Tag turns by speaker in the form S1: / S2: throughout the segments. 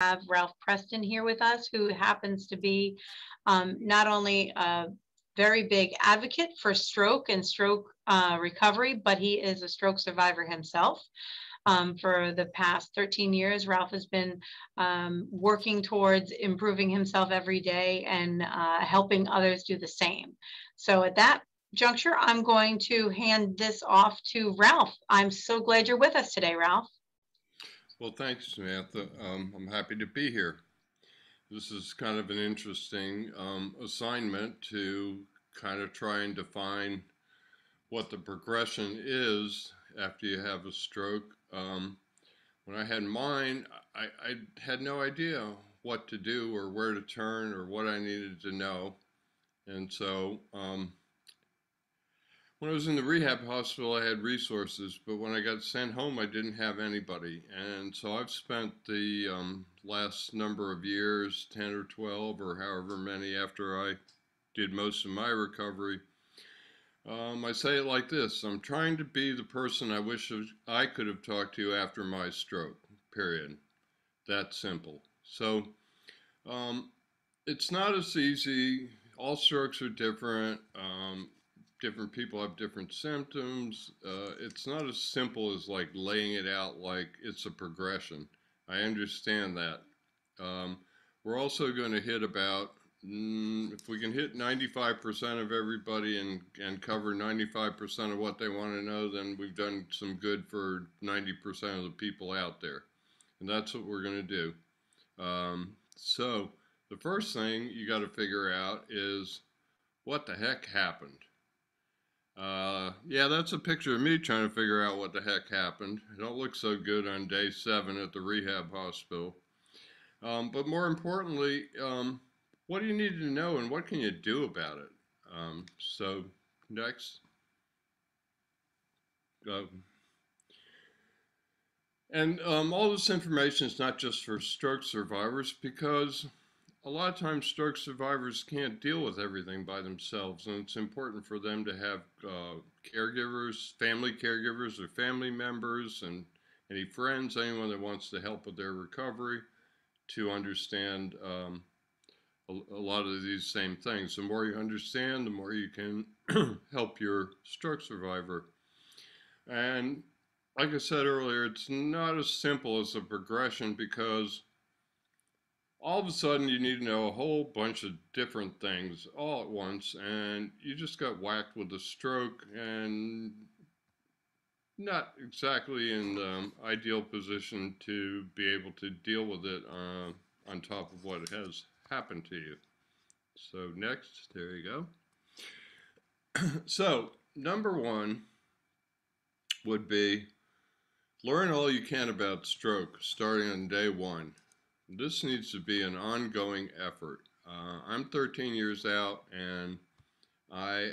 S1: have Ralph Preston here with us, who happens to be not only a very big advocate for stroke and stroke recovery, but he is a stroke survivor himself. For the past 13 years, Ralph has been working towards improving himself every day and helping others do the same. So at that juncture, I'm going to hand this off to Ralph. I'm so glad you're with us today, Ralph.
S2: Well, thanks, Samantha. I'm happy to be here. This is kind of an interesting assignment to kind of try and define what the progression is after you have a stroke. When I had mine, I had no idea what to do or where to turn or what I needed to know. And so when I was in the rehab hospital, I had resources, but when I got sent home, I didn't have anybody. And so I've spent the last number of years, 10 or 12 or however many after I did most of my recovery. I say it like this: I'm trying to be the person I wish I could have talked to after my stroke, period. That simple. So it's not as easy. All strokes are different. Different people have different symptoms. It's not as simple as like laying it out like it's a progression. I understand that. We're also going to hit about, if we can hit 95% of everybody and cover 95% of what they want to know, then we've done some good for 90% of the people out there. And that's what we're going to do. So the first thing you got to figure out is what the heck happened. Yeah, that's a picture of me trying to figure out what the heck happened. I don't look so good on day 7 at the rehab hospital. But more importantly, what do you need to know and what can you do about it? So next. And all this information is not just for stroke survivors, because a lot of times stroke survivors can't deal with everything by themselves, and it's important for them to have caregivers, family caregivers, or family members, and any friends, anyone that wants to help with their recovery, to understand a lot of these same things. The more you understand, the more you can help your stroke survivor. And like I said earlier, it's not as simple as a progression, because all of a sudden you need to know a whole bunch of different things all at once, and you just got whacked with a stroke and not exactly in the ideal position to be able to deal with it on top of what has happened to you. So next, there you go. So number 1 would be learn all you can about stroke starting on day 1. This needs to be an ongoing effort. I'm 13 years out, and I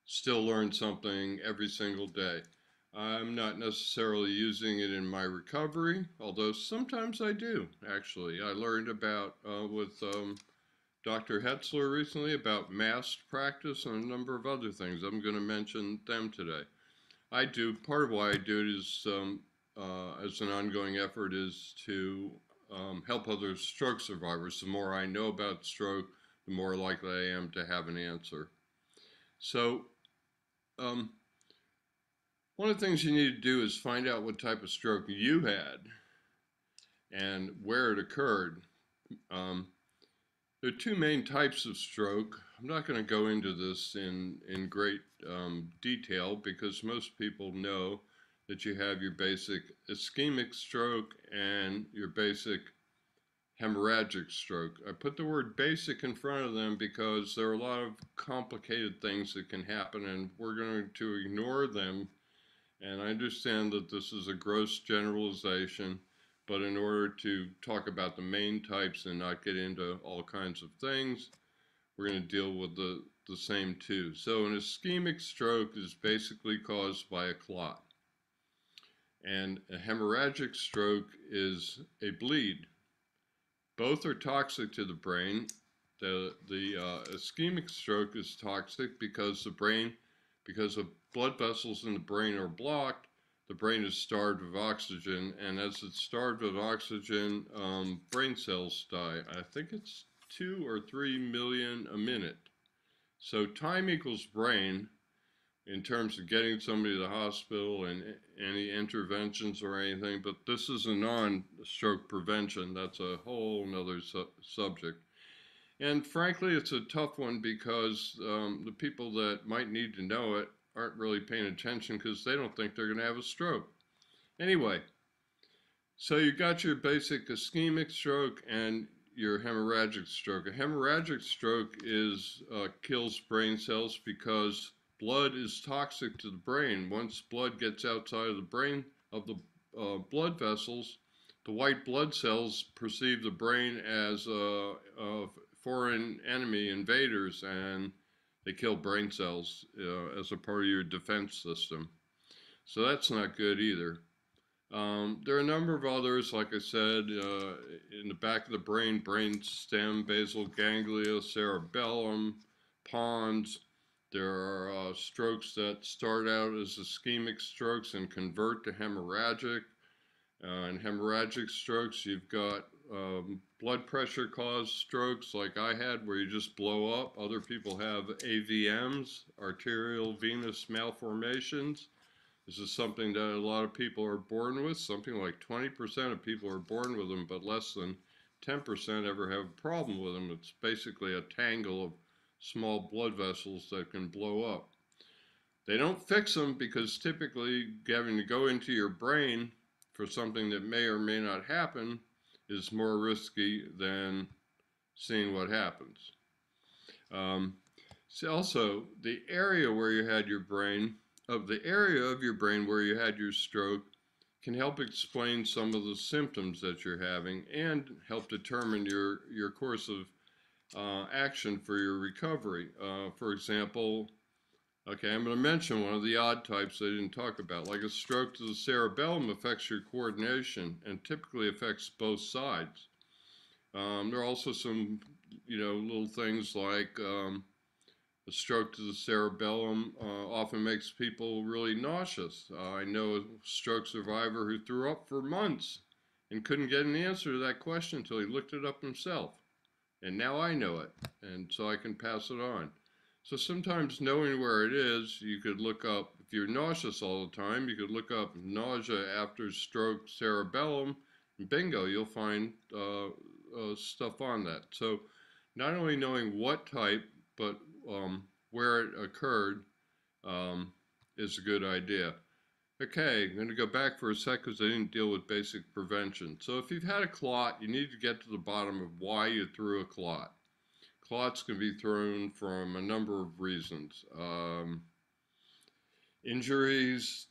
S2: still learn something every single day. I'm not necessarily using it in my recovery, although sometimes I do, actually. I learned about, with Dr. Hetzler recently, about masked practice and a number of other things. I'm going to mention them today. Part of why I do it is, as an ongoing effort, is to help other stroke survivors. The more I know about stroke, the more likely I am to have an answer. So one of the things you need to do is find out what type of stroke you had and where it occurred. There are 2 main types of stroke. I'm not going to go into this in great detail, because most people know that you have your basic ischemic stroke and your basic hemorrhagic stroke. I put the word basic in front of them because there are a lot of complicated things that can happen, and we're going to ignore them. And I understand that this is a gross generalization, but in order to talk about the main types and not get into all kinds of things, we're going to deal with the same 2. So an ischemic stroke is basically caused by a clot. And a hemorrhagic stroke is a bleed. Both are toxic to the brain. The ischemic stroke is toxic because because the blood vessels in the brain are blocked, the brain is starved of oxygen, and as it's starved of oxygen, brain cells die. I think it's 2 or 3 million a minute. So time equals brain in terms of getting somebody to the hospital and any interventions or anything, but this is a non-stroke prevention. That's a whole nother subject. And frankly, it's a tough one because the people that might need to know it aren't really paying attention because they don't think they're going to have a stroke. Anyway, so you got your basic ischemic stroke and your hemorrhagic stroke. A hemorrhagic stroke kills brain cells because blood is toxic to the brain. Once blood gets outside of the brain of the blood vessels, the white blood cells perceive the brain as foreign enemy invaders, and they kill brain cells as a part of your defense system. So that's not good either. There are a number of others, like I said, in the back of the brain, brain stem, basal ganglia, cerebellum, pons. There are strokes that start out as ischemic strokes and convert to hemorrhagic. In hemorrhagic strokes, you've got blood pressure caused strokes like I had where you just blow up. Other people have AVMs, arterial venous malformations. This is something that a lot of people are born with. Something like 20% of people are born with them, but less than 10% ever have a problem with them. It's basically a tangle of small blood vessels that can blow up. They don't fix them because typically having to go into your brain for something that may or may not happen is more risky than seeing what happens. So also, the area where you had your brain, the area of your brain where you had your stroke can help explain some of the symptoms that you're having and help determine your course of action for your recovery. For example, okay, I'm going to mention one of the odd types I didn't talk about. Like a stroke to the cerebellum affects your coordination and typically affects both sides. There are also some, little things like a stroke to the cerebellum often makes people really nauseous. I know a stroke survivor who threw up for months and couldn't get an answer to that question until he looked it up himself. And now I know it, and so I can pass it on. So sometimes knowing where it is, you could look up, if you're nauseous all the time, you could look up nausea after stroke cerebellum, and bingo, you'll find stuff on that. So not only knowing what type, but where it occurred is a good idea. Okay, I'm going to go back for a sec because I didn't deal with basic prevention. So if you've had a clot, you need to get to the bottom of why you threw a clot. Clots can be thrown from a number of reasons. Injuries,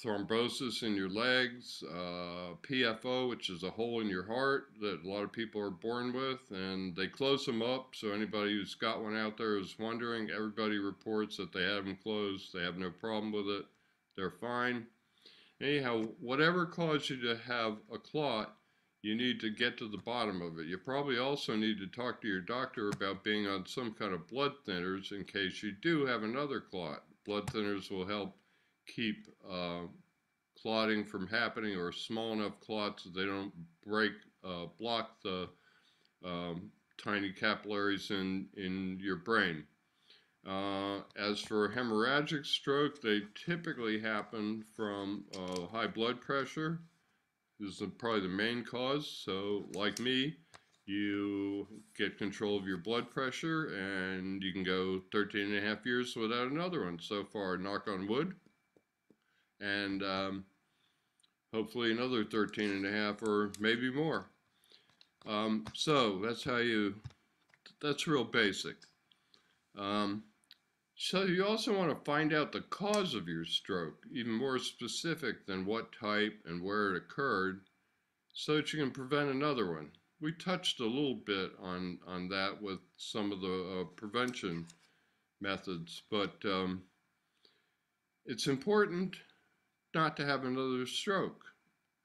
S2: thrombosis in your legs, PFO, which is a hole in your heart that a lot of people are born with, and they close them up. So anybody who's got one out there is wondering, everybody reports that they have them closed. They have no problem with it. They're fine. Anyhow, whatever caused you to have a clot, you need to get to the bottom of it. You probably also need to talk to your doctor about being on some kind of blood thinners in case you do have another clot. Blood thinners will help keep clotting from happening, or small enough clots that they don't block the tiny capillaries in your brain. As for hemorrhagic stroke, they typically happen from high blood pressure. This is probably the main cause. So like me, you get control of your blood pressure and you can go 13 and a half years without another one so far, knock on wood. And hopefully another 13 and a half or maybe more. So that's real basic. So you also want to find out the cause of your stroke, even more specific than what type and where it occurred, so that you can prevent another one. We touched a little bit on that with some of the prevention methods, but it's important not to have another stroke.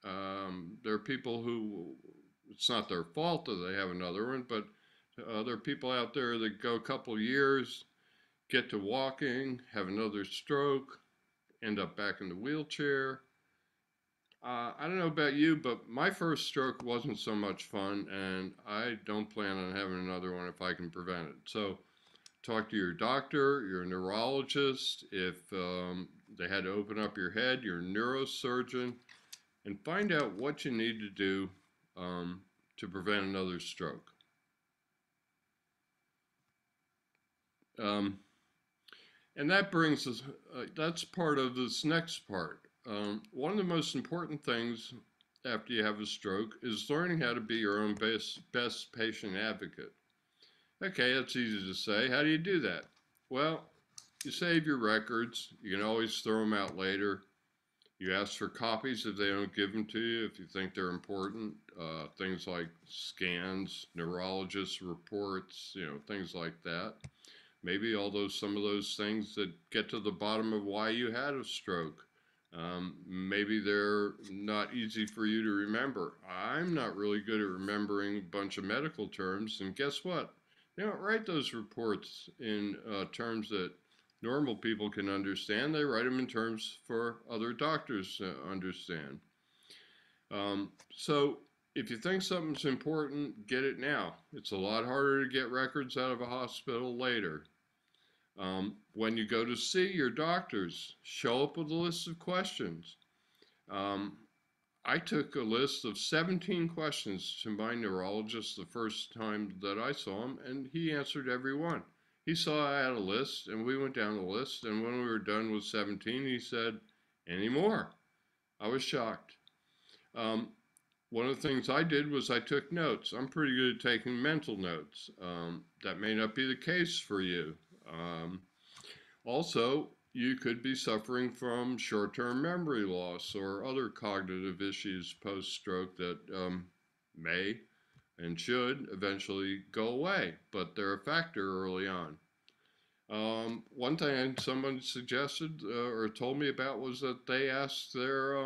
S2: There are people who, it's not their fault that they have another one, but there are people out there that go a couple years, get to walking, have another stroke, end up back in the wheelchair. I don't know about you, but my first stroke wasn't so much fun, and I don't plan on having another one if I can prevent it. So talk to your doctor, your neurologist, if they had to open up your head, your neurosurgeon, and find out what you need to do to prevent another stroke. And that brings us, that's part of this next part. One of the most important things after you have a stroke is learning how to be your own best patient advocate. Okay, that's easy to say. How do you do that? Well, you save your records. You can always throw them out later. You ask for copies if they don't give them to you, if you think they're important. Things like scans, neurologist reports, things like that. Maybe some of those things that get to the bottom of why you had a stroke. Maybe they're not easy for you to remember. I'm not really good at remembering a bunch of medical terms, and guess what? They don't write those reports in terms that normal people can understand. They write them in terms for other doctors to understand. So if you think something's important, get it now. It's a lot harder to get records out of a hospital later. When you go to see your doctors, show up with a list of questions. I took a list of 17 questions to my neurologist the first time that I saw him, and he answered every one. He saw I had a list, and we went down the list, and when we were done with 17, he said, "Any more?" I was shocked. One of the things I did was I took notes. I'm pretty good at taking mental notes. That may not be the case for you. Also, you could be suffering from short-term memory loss or other cognitive issues post-stroke that may and should eventually go away, but they're a factor early on. One thing someone suggested or told me about was that they asked their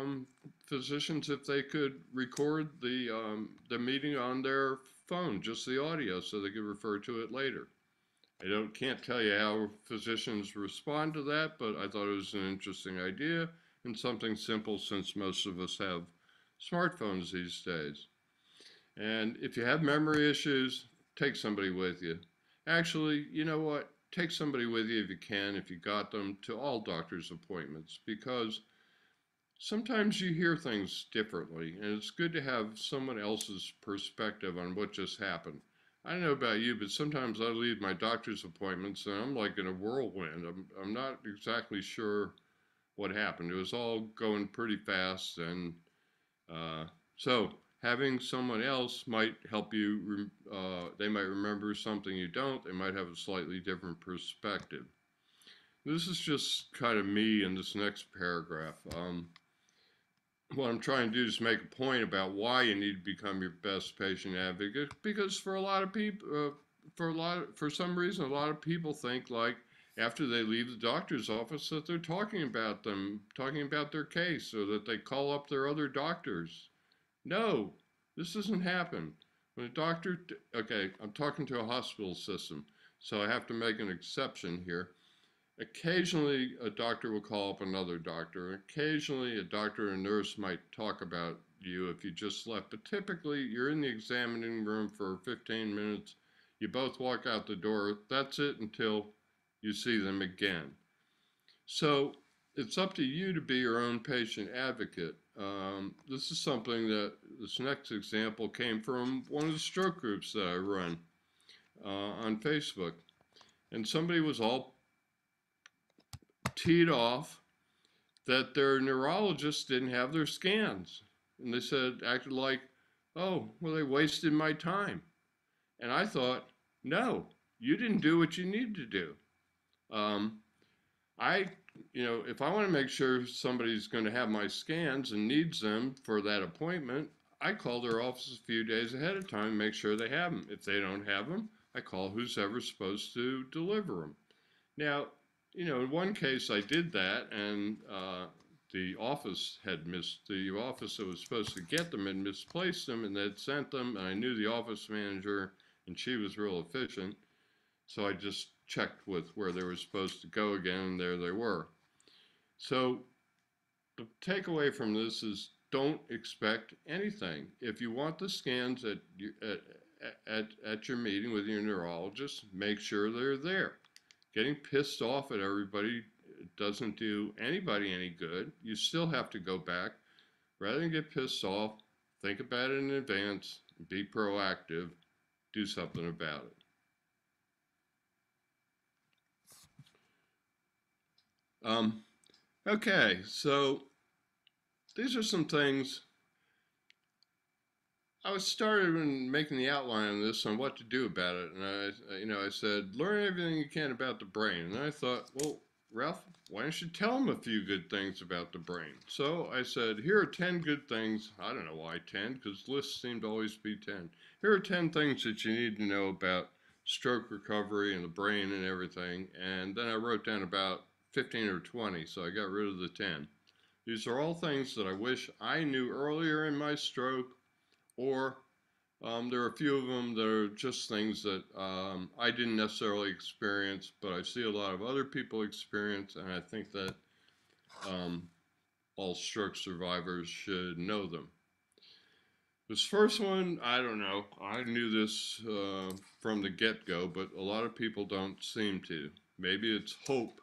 S2: physicians if they could record the meeting on their phone, just the audio, so they could refer to it later. I can't tell you how physicians respond to that, but I thought it was an interesting idea and something simple since most of us have smartphones these days. And if you have memory issues, take somebody with you. Actually, you know what? Take somebody with you if you can, if you got them, to all doctor's appointments, because sometimes you hear things differently, and it's good to have someone else's perspective on what just happened. I don't know about you, but sometimes I leave my doctor's appointments and I'm like in a whirlwind. I'm not exactly sure what happened. It was all going pretty fast, and so having someone else might help you. They might remember something you don't. They might have a slightly different perspective. This is just kind of me in this next paragraph. What I'm trying to do is make a point about why you need to become your best patient advocate, because for a lot of people, for some reason, a lot of people think like after they leave the doctor's office that they're talking about their case, or that they call up their other doctors. No, this doesn't happen. When a doctor, okay, I'm talking to a hospital system, so I have to make an exception here. Occasionally, a doctor will call up another doctor. Occasionally, a doctor and a nurse might talk about you if you just left. But typically, you're in the examining room for 15 minutes. You both walk out the door. That's it until you see them again. So it's up to you to be your own patient advocate. This is something that this next example came from one of the stroke groups that I run on Facebook. And somebody was all teed off that their neurologist didn't have their scans. And they acted like, oh, well, they wasted my time. And I thought, no, you didn't do what you need to do. If I want to make sure somebody's going to have my scans and needs them for that appointment, I call their office a few days ahead of time and make sure they have them. If they don't have them, I call who's ever supposed to deliver them. Now, in one case I did that, and the office that was supposed to get them had misplaced them, and they'd sent them, and I knew the office manager, and she was real efficient, so I just checked with where they were supposed to go again, and there they were. So the takeaway from this is don't expect anything. If you want the scans at your meeting with your neurologist, make sure they're there. Getting pissed off at everybody doesn't do anybody any good. You still have to go back. Rather than get pissed off, think about it in advance, be proactive, do something about it. Okay, so these are some things. I was started when making the outline on this on what to do about it, and I said learn everything you can about the brain. And I thought, well, Ralph, why don't you tell them a few good things about the brain? So I said, here are 10 good things. I don't know why 10, because lists seem to always be 10. Here are 10 things that you need to know about stroke recovery and the brain and everything. And then I wrote down about 15 or 20, so I got rid of the 10. These are all things that I wish I knew earlier in my stroke, or there are a few of them that are just things that I didn't necessarily experience, but I see a lot of other people experience, and I think that all stroke survivors should know them. This first one, I don't know. I knew this from the get-go, but a lot of people don't seem to. Maybe it's hope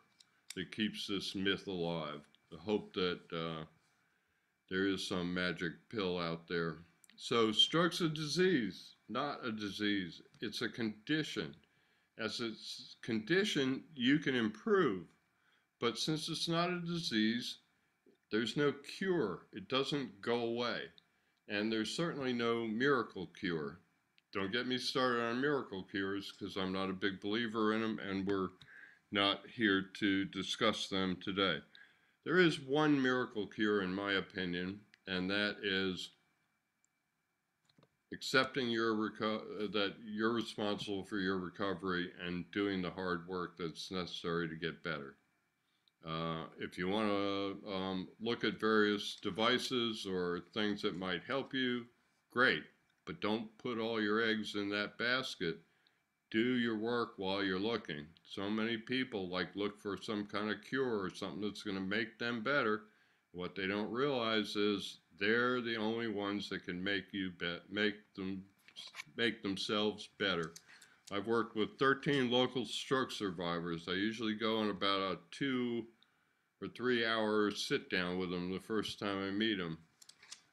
S2: that keeps this myth alive. The hope that there is some magic pill out there. So stroke's a disease, not a disease. It's a condition. As a condition, you can improve. But since it's not a disease, there's no cure. It doesn't go away. And there's certainly no miracle cure. Don't get me started on miracle cures, because I'm not a big believer in them, and we're not here to discuss them today. There is one miracle cure, in my opinion, and that is accepting that you're responsible for your recovery and doing the hard work that's necessary to get better. If you want to look at various devices or things that might help you, great, but don't put all your eggs in that basket. Do your work while you're looking. So many people look for some kind of cure or something that's going to make them better. What they don't realize is they're the only ones that can make themselves better. I've worked with 13 local stroke survivors. I usually go on about a 2 or 3 hour sit down with them the first time I meet them.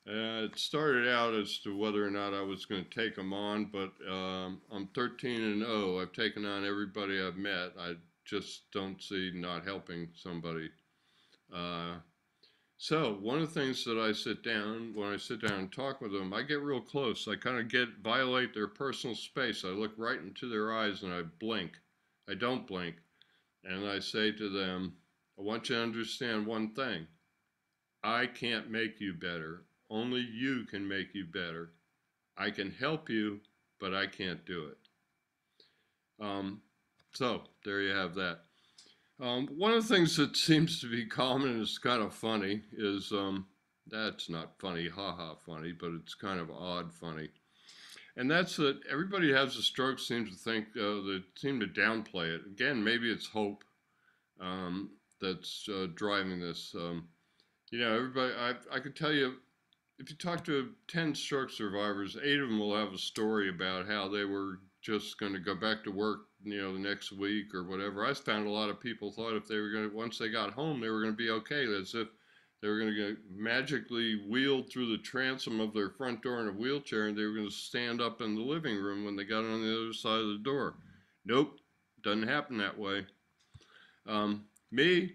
S2: It started out as to whether or not I was going to take them on, but I'm 13 and 0. I've taken on everybody I've met. I just don't see not helping somebody. So one of the things that when I sit down and talk with them, I get real close. I kind of violate their personal space. I look right into their eyes and I blink. I don't blink. And I say to them, I want you to understand one thing. I can't make you better. Only you can make you better. I can help you, but I can't do it. So there you have that. One of the things that seems to be common and is kind of funny is, that's not funny, haha funny, but it's kind of odd funny. And that's that everybody who has a stroke seems to think, they seem to downplay it. Again, maybe it's hope that's driving this. Everybody, I could tell you, if you talk to 10 stroke survivors, 8 of them will have a story about how they were just going to go back to work, the next week or whatever. I found a lot of people thought if they were going to, once they got home, they were going to be okay, as if they were going to get magically wheeled through the transom of their front door in a wheelchair and they were going to stand up in the living room when they got on the other side of the door. Nope, doesn't happen that way. Me,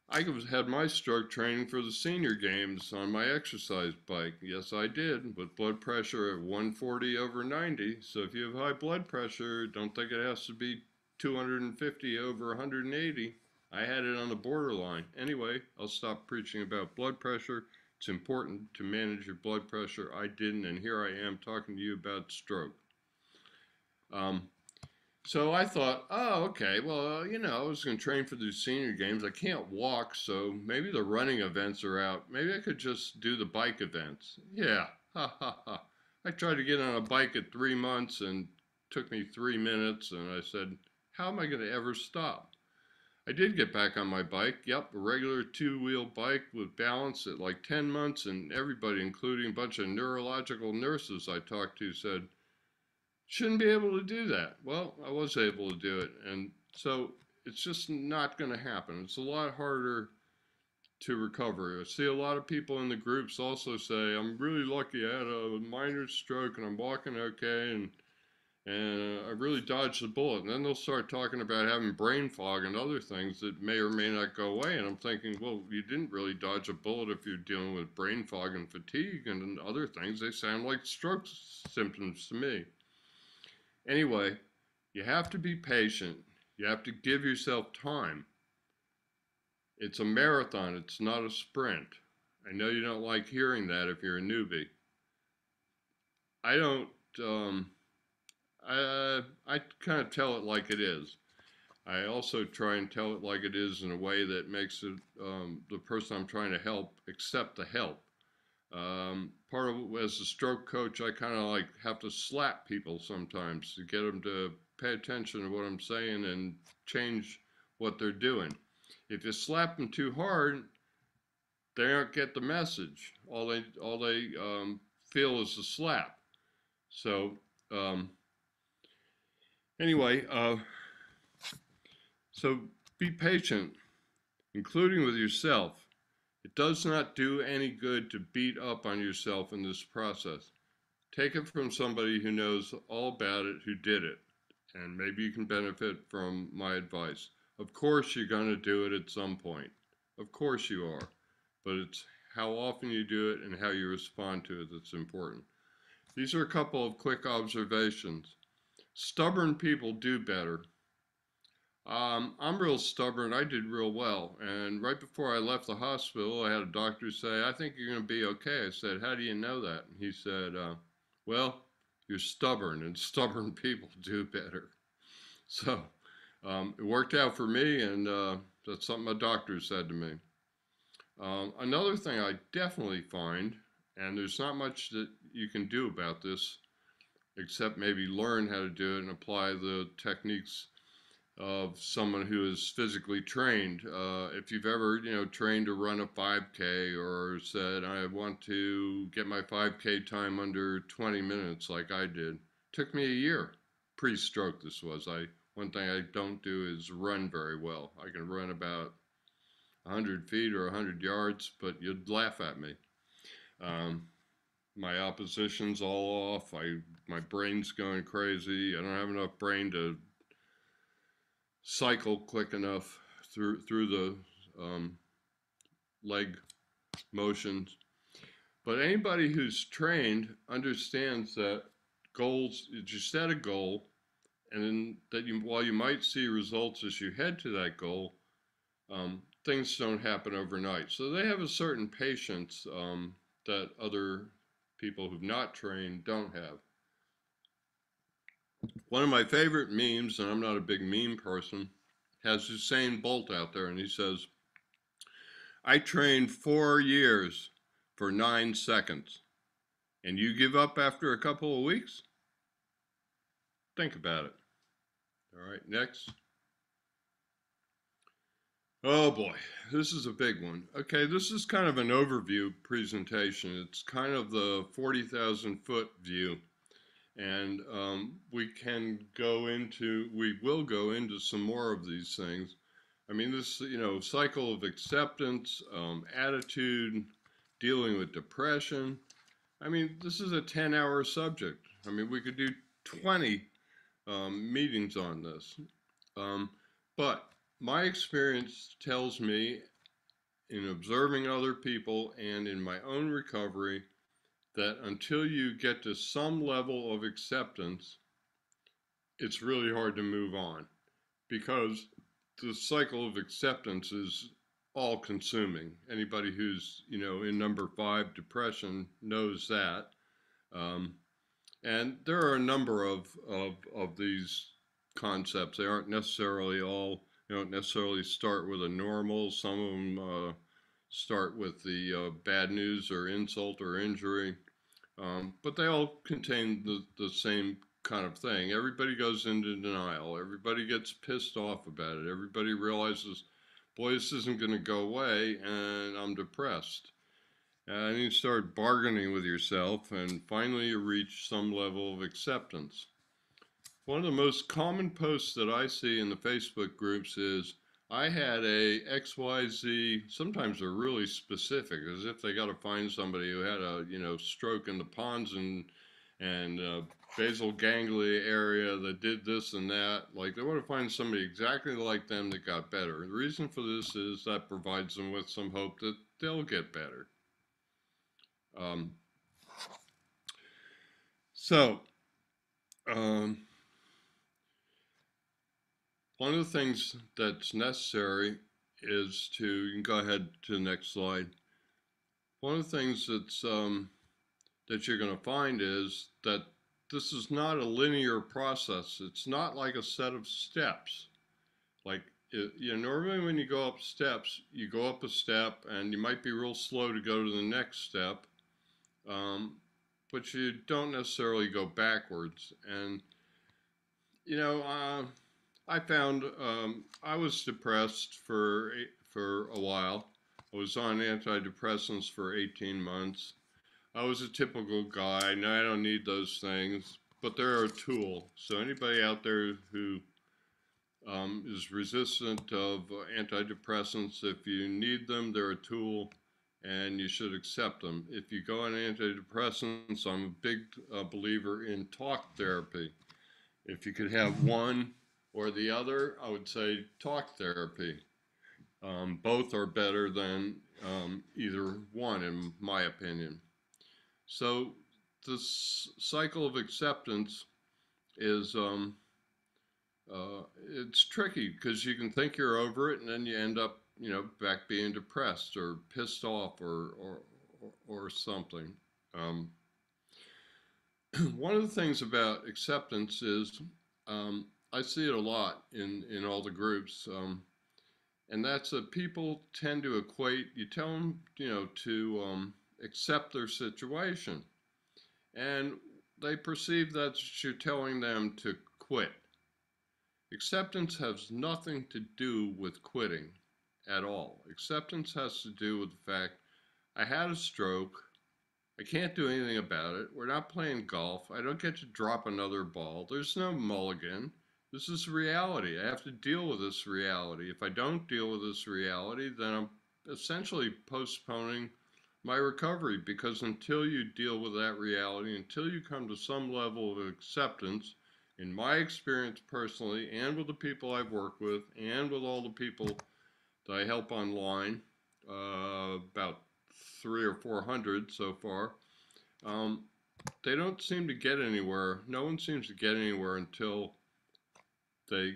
S2: I had my stroke training for the senior games on my exercise bike. Yes, I did, with blood pressure at 140/90. So if you have high blood pressure, don't think it has to be 250/180. I had it on the borderline. Anyway, I'll stop preaching about blood pressure. It's important to manage your blood pressure. I didn't, and here I am talking to you about stroke. So I thought, oh, okay, well, I was going to train for the senior games. I can't walk, so maybe the running events are out. Maybe I could just do the bike events. Yeah, ha, ha, ha. I tried to get on a bike at 3 months and it took me 3 minutes, and I said, how am I going to ever stop? I did get back on my bike. Yep, a regular two-wheel bike with balance at like 10 months, and everybody, including a bunch of neurological nurses I talked to, said, shouldn't be able to do that. Well, I was able to do it. And so it's just not going to happen. It's a lot harder to recover. I see a lot of people in the groups also say, I'm really lucky. I had a minor stroke and I'm walking okay. And I really dodged the bullet. And then they'll start talking about having brain fog and other things that may or may not go away. And I'm thinking, well, you didn't really dodge a bullet if you're dealing with brain fog and fatigue and other things. They sound like stroke symptoms to me. Anyway, you have to be patient. You have to give yourself time. It's a marathon, it's not a sprint. I know you don't like hearing that if you're a newbie. I don't, I kind of tell it like it is. I also try and tell it like it is in a way that makes it, the person I'm trying to help accept the help. Part of it, as a stroke coach, I kind of like have to slap people sometimes to get them to pay attention to what I'm saying and change what they're doing. If you slap them too hard, they don't get the message. All they feel is a slap. So um, anyway, so be patient, including with yourself. It does not do any good to beat up on yourself in this process. Take it from somebody who knows all about it, who did it, and maybe you can benefit from my advice. Of course, you're going to do it at some point. Of course, you are. But it's how often you do it and how you respond to it that's important. These are a couple of quick observations. Stubborn people do better. I'm real stubborn. I did real well. And right before I left the hospital, I had a doctor say, I think you're going to be okay. I said, how do you know that? And he said, well, you're stubborn, and stubborn people do better. So it worked out for me, and that's something a doctor said to me. Another thing I definitely find, and there's not much that you can do about this, except maybe learn how to do it and apply the techniques of someone who is physically trained. If you've ever, trained to run a 5K or said, I want to get my 5K time under 20 minutes like I did, took me a year. Pre-stroke this was. One thing I don't do is run very well. I can run about 100 feet or 100 yards, but you'd laugh at me. My opposition's all off. My brain's going crazy. I don't have enough brain to cycle quick enough through the leg motions. But anybody who's trained understands that goals, you set a goal, and then that while you might see results as you head to that goal, things don't happen overnight. So they have a certain patience that other people who've not trained don't have. One of my favorite memes, and I'm not a big meme person, has Usain Bolt out there, and he says, I trained 4 years for 9 seconds, and you give up after a couple of weeks? Think about it. All right, next. Oh boy, this is a big one. Okay, this is kind of an overview presentation. It's kind of the 40,000 foot view. And we will go into some more of these things. I mean, this, cycle of acceptance, attitude, dealing with depression. I mean, this is a 10-hour subject. I mean, we could do 20 meetings on this. But my experience tells me, in observing other people and in my own recovery, that until you get to some level of acceptance, it's really hard to move on, because the cycle of acceptance is all consuming. Anybody who's, in number 5 depression knows that. And there are a number of these concepts. They aren't necessarily all, don't necessarily start with a normal. Some of them start with the bad news or insult or injury. But they all contain the same kind of thing. Everybody goes into denial. Everybody gets pissed off about it. Everybody realizes, boy, this isn't going to go away, and I'm depressed. And you start bargaining with yourself, and finally you reach some level of acceptance. One of the most common posts that I see in the Facebook groups is, I had a XYZ, sometimes they're really specific, as if they got to find somebody who had a, stroke in the pons and basal ganglia area that did this and that. Like, they want to find somebody exactly like them that got better. The reason for this is that provides them with some hope that they'll get better. Um, so, one of the things that's necessary is to, you can go ahead to the next slide. One of the things that you're going to find is that this is not a linear process. It's not like a set of steps. Like, normally when you go up steps, you go up a step and you might be real slow to go to the next step, but you don't necessarily go backwards. And, I found I was depressed for a while. I was on antidepressants for 18 months. I was a typical guy. No, I don't need those things, but they're a tool. So anybody out there who is resistant of antidepressants, if you need them, they're a tool, and you should accept them. If you go on antidepressants, I'm a big believer in talk therapy. If you could have one or the other, I would say talk therapy. Both are better than either one, in my opinion. So this cycle of acceptance is it's tricky because you can think you're over it and then you end up, back being depressed or pissed off or something. One of the things about acceptance is I see it a lot in all the groups, and that's that people tend to equate, you tell them, to accept their situation, and they perceive that you're telling them to quit. Acceptance has nothing to do with quitting at all. Acceptance has to do with the fact, I had a stroke, I can't do anything about it, we're not playing golf, I don't get to drop another ball, there's no mulligan, this is reality, I have to deal with this reality. If I don't deal with this reality, then I'm essentially postponing my recovery, because until you deal with that reality, until you come to some level of acceptance, in my experience personally, and with the people I've worked with, and with all the people that I help online, about 300 or 400 so far, they don't seem to get anywhere. No one seems to get anywhere until they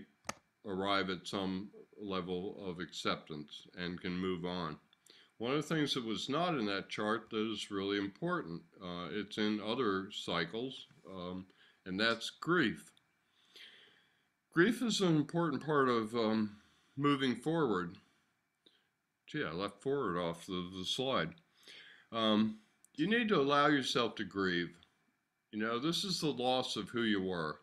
S2: arrive at some level of acceptance and can move on. One of the things that was not in that chart that is really important, it's in other cycles, and that's grief. Grief is an important part of moving forward. Gee, I left forward off the slide. You need to allow yourself to grieve. This is the loss of who you were.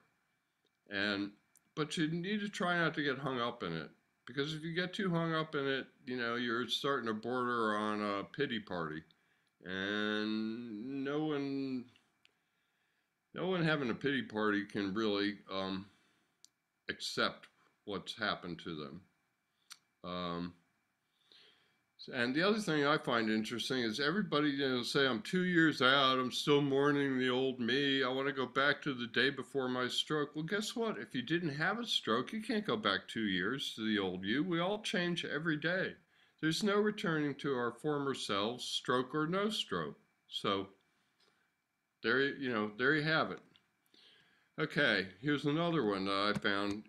S2: But you need to try not to get hung up in it. Because if you get too hung up in it, you're starting to border on a pity party. And no one having a pity party can really accept what's happened to them. And the other thing I find interesting is everybody, say, I'm 2 years out, I'm still mourning the old me, I want to go back to the day before my stroke. Well, guess what? If you didn't have a stroke, you can't go back 2 years to the old you. We all change every day. There's no returning to our former selves, stroke or no stroke. So there you have it. Okay, here's another one that I found.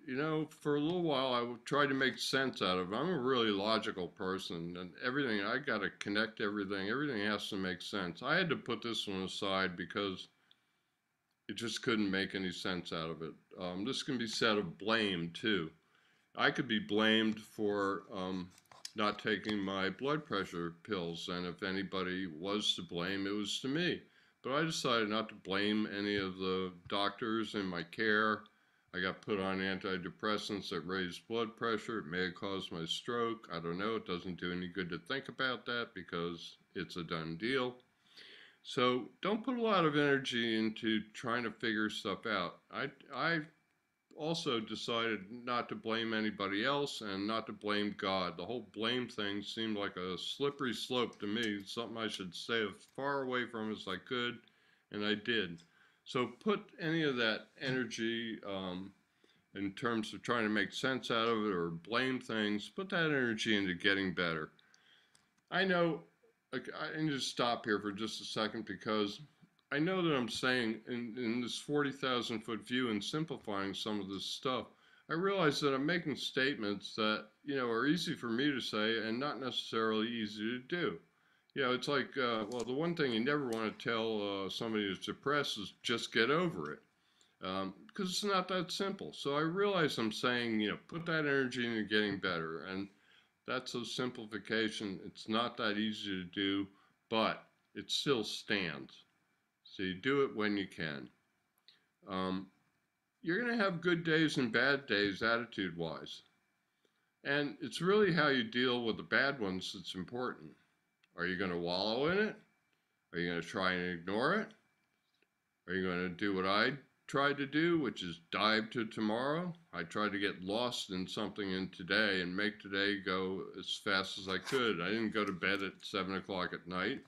S2: For a little while I tried to make sense out of it. I'm a really logical person, and everything, I got to connect everything. Everything has to make sense. I had to put this one aside because it just couldn't make any sense out of it. This can be said of blame too. I could be blamed for not taking my blood pressure pills, and if anybody was to blame, it was to me. But I decided not to blame any of the doctors in my care. I got put on antidepressants that raised blood pressure. It may have caused my stroke. I don't know. It doesn't do any good to think about that because it's a done deal. So don't put a lot of energy into trying to figure stuff out. I also decided not to blame anybody else and not to blame God. The whole blame thing seemed like a slippery slope to me, something I should stay as far away from as I could, and I did. So put any of that energy in terms of trying to make sense out of it or blame things, put that energy into getting better. I know, I need to stop here for just a second because I know that I'm saying in this 40,000 foot view and simplifying some of this stuff, I realize that I'm making statements that, are easy for me to say and not necessarily easy to do. It's like, well, the one thing you never want to tell somebody who's depressed is just get over it. Because it's not that simple. So I realize I'm saying, put that energy into getting better. And that's a simplification. It's not that easy to do, but it still stands. So you do it when you can. You're going to have good days and bad days attitude-wise. And it's really how you deal with the bad ones that's important. Are you going to wallow in it? Are you going to try and ignore it? Are you going to do what I tried to do, which is dive to tomorrow? I tried to get lost in something in today and make today go as fast as I could. I didn't go to bed at 7 o'clock at night.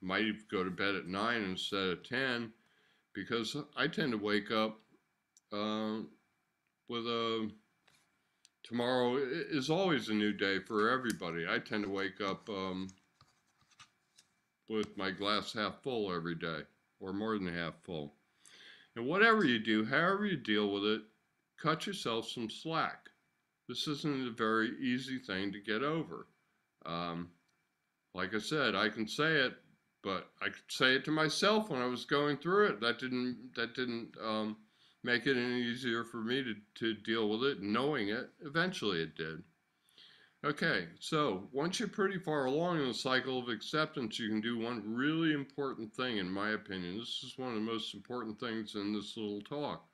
S2: Might go to bed at 9 instead of 10 because I tend to wake up with a tomorrow is always a new day for everybody. I tend to wake up with my glass half full every day or more than half full. And whatever you do, however you deal with it, cut yourself some slack. This isn't a very easy thing to get over. Like I said, I can say it, but I could say it to myself when I was going through it. That didn't make it any easier for me to deal with it. Knowing it, eventually it did. Okay, so once you're pretty far along in the cycle of acceptance, you can do one really important thing, in my opinion. This is one of the most important things in this little talk,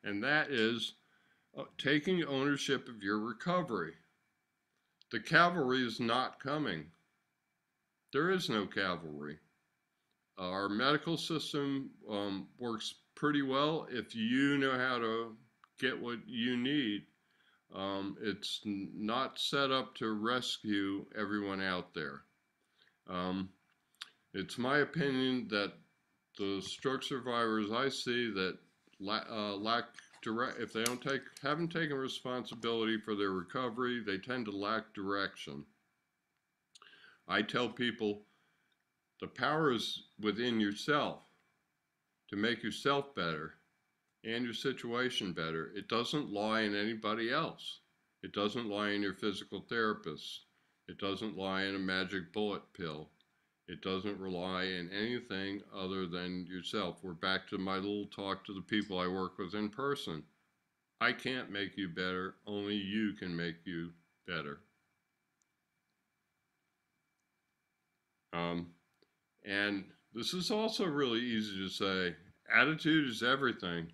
S2: and that is taking ownership of your recovery. The cavalry is not coming. There is no cavalry. Our medical system works pretty well if you know how to get what you need. It's not set up to rescue everyone out there. It's my opinion that the stroke survivors I see that lack direct, if they haven't taken responsibility for their recovery, they tend to lack direction. I tell people the power is within yourself to make yourself better and your situation better. It doesn't lie in anybody else. It doesn't lie in your physical therapist. It doesn't lie in a magic bullet pill. It doesn't rely in anything other than yourself. We're back to my little talk to the people I work with in person. I can't make you better. Only you can make you better. And this is also really easy to say. Attitude is everything.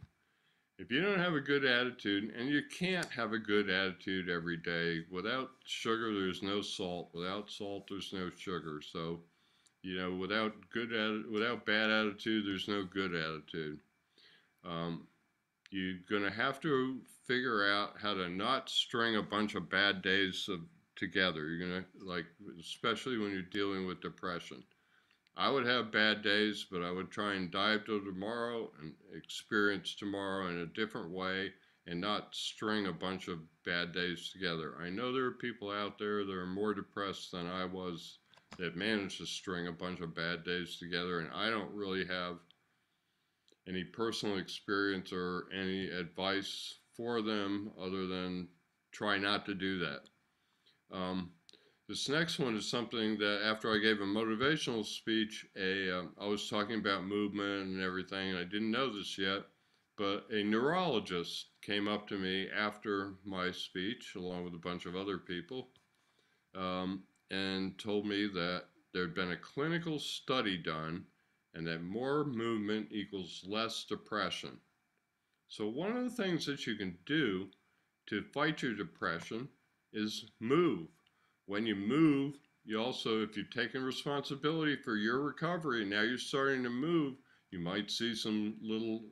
S2: If you don't have a good attitude, and you can't have a good attitude every day, without sugar, there's no salt. Without salt, there's no sugar. So, without bad attitude, there's no good attitude. You're going to have to figure out how to not string a bunch of bad days together. You're going to, especially when you're dealing with depression. I would have bad days, but I would try and dive to tomorrow and experience tomorrow in a different way and not string a bunch of bad days together. I know there are people out there that are more depressed than I was that managed to string a bunch of bad days together, and I don't really have any personal experience or any advice for them other than try not to do that. This next one is something that after I gave a motivational speech, I was talking about movement and everything, and I didn't know this yet, but a neurologist came up to me after my speech, along with a bunch of other people, and told me that there had been a clinical study done, and that more movement equals less depression. So one of the things that you can do to fight your depression is move. When you move, you also, if you've taken responsibility for your recovery and now you're starting to move, you might see some little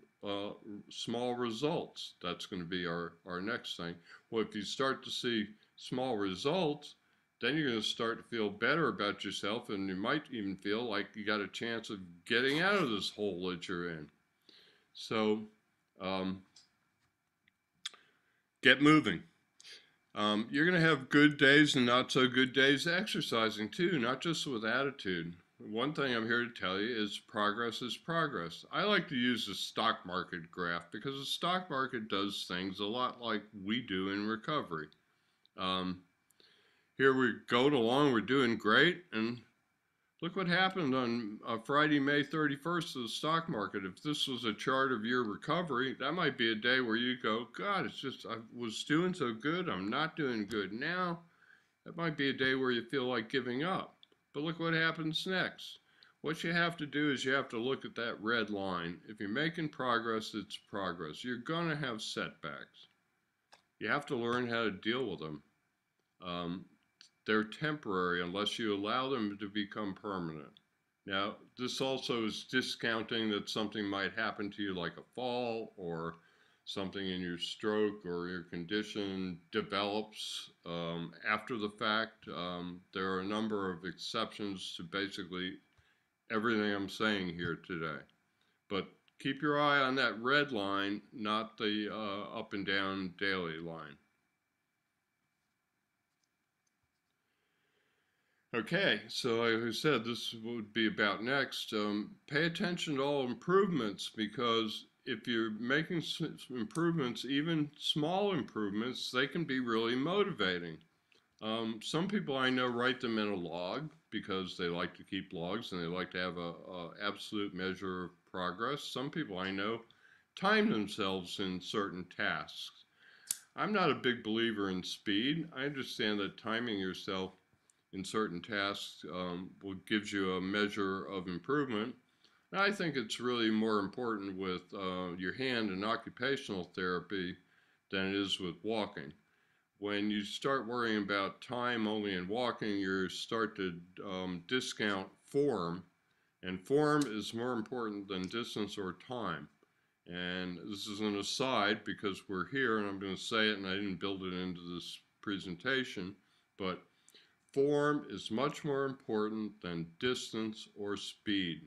S2: small results. That's going to be our next thing. Well, if you start to see small results, then you're going to start to feel better about yourself, and you might even feel like you got a chance of getting out of this hole that you're in. So get moving. You're going to have good days and not so good days exercising too, not just with attitude. One thing I'm here to tell you is progress is progress. I like to use the stock market graph because the stock market does things a lot like we do in recovery. Here we're going along, we're doing great, and look what happened on Friday, May 31st to the stock market. If this was a chart of your recovery, that might be a day where you go, God, it's just, I was doing so good, I'm not doing good now. That might be a day where you feel like giving up. But look what happens next. What you have to do is you have to look at that red line. If you're making progress, it's progress. You're going to have setbacks. You have to learn how to deal with them. They're temporary unless you allow them to become permanent. Now, this also is discounting that something might happen to you like a fall or something in your stroke or your condition develops after the fact. There are a number of exceptions to basically everything I'm saying here today. But keep your eye on that red line, not the up and down daily line. Okay, so like I said, this would be about next. Pay attention to all improvements, because if you're making improvements, even small improvements, they can be really motivating. Some people I know write them in a log because they like to keep logs and they like to have a absolute measure of progress. Some people I know time themselves in certain tasks. I'm not a big believer in speed. I understand that timing yourself in certain tasks gives you a measure of improvement. And I think it's really more important with your hand and occupational therapy than it is with walking. When you start worrying about time only in walking, you start to discount form, and form is more important than distance or time. And this is an aside because we're here and I'm going to say it, and I didn't build it into this presentation, but form is much more important than distance or speed.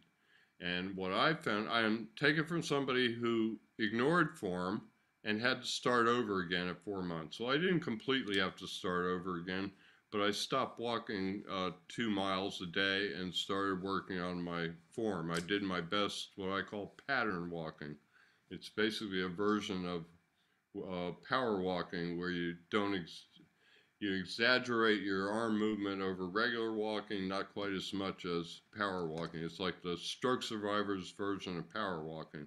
S2: And what I found, I'm taking from somebody who ignored form and had to start over again at 4 months. So I didn't completely have to start over again, but I stopped walking 2 miles a day and started working on my form. I did my best, what I call pattern walking. It's basically a version of power walking where you don't you exaggerate your arm movement over regular walking, not quite as much as power walking. It's like the stroke survivor's version of power walking.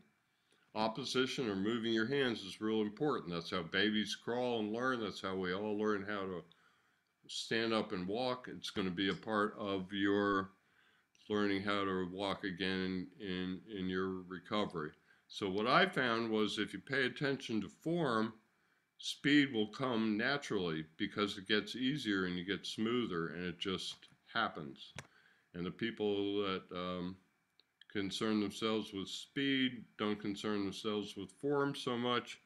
S2: Opposition or moving your hands is real important. That's how babies crawl and learn. That's how we all learn how to stand up and walk. It's going to be a part of your learning how to walk again in your recovery. So what I found was if you pay attention to form, speed will come naturally because it gets easier and you get smoother and it just happens. And the people that concern themselves with speed don't concern themselves with form so much.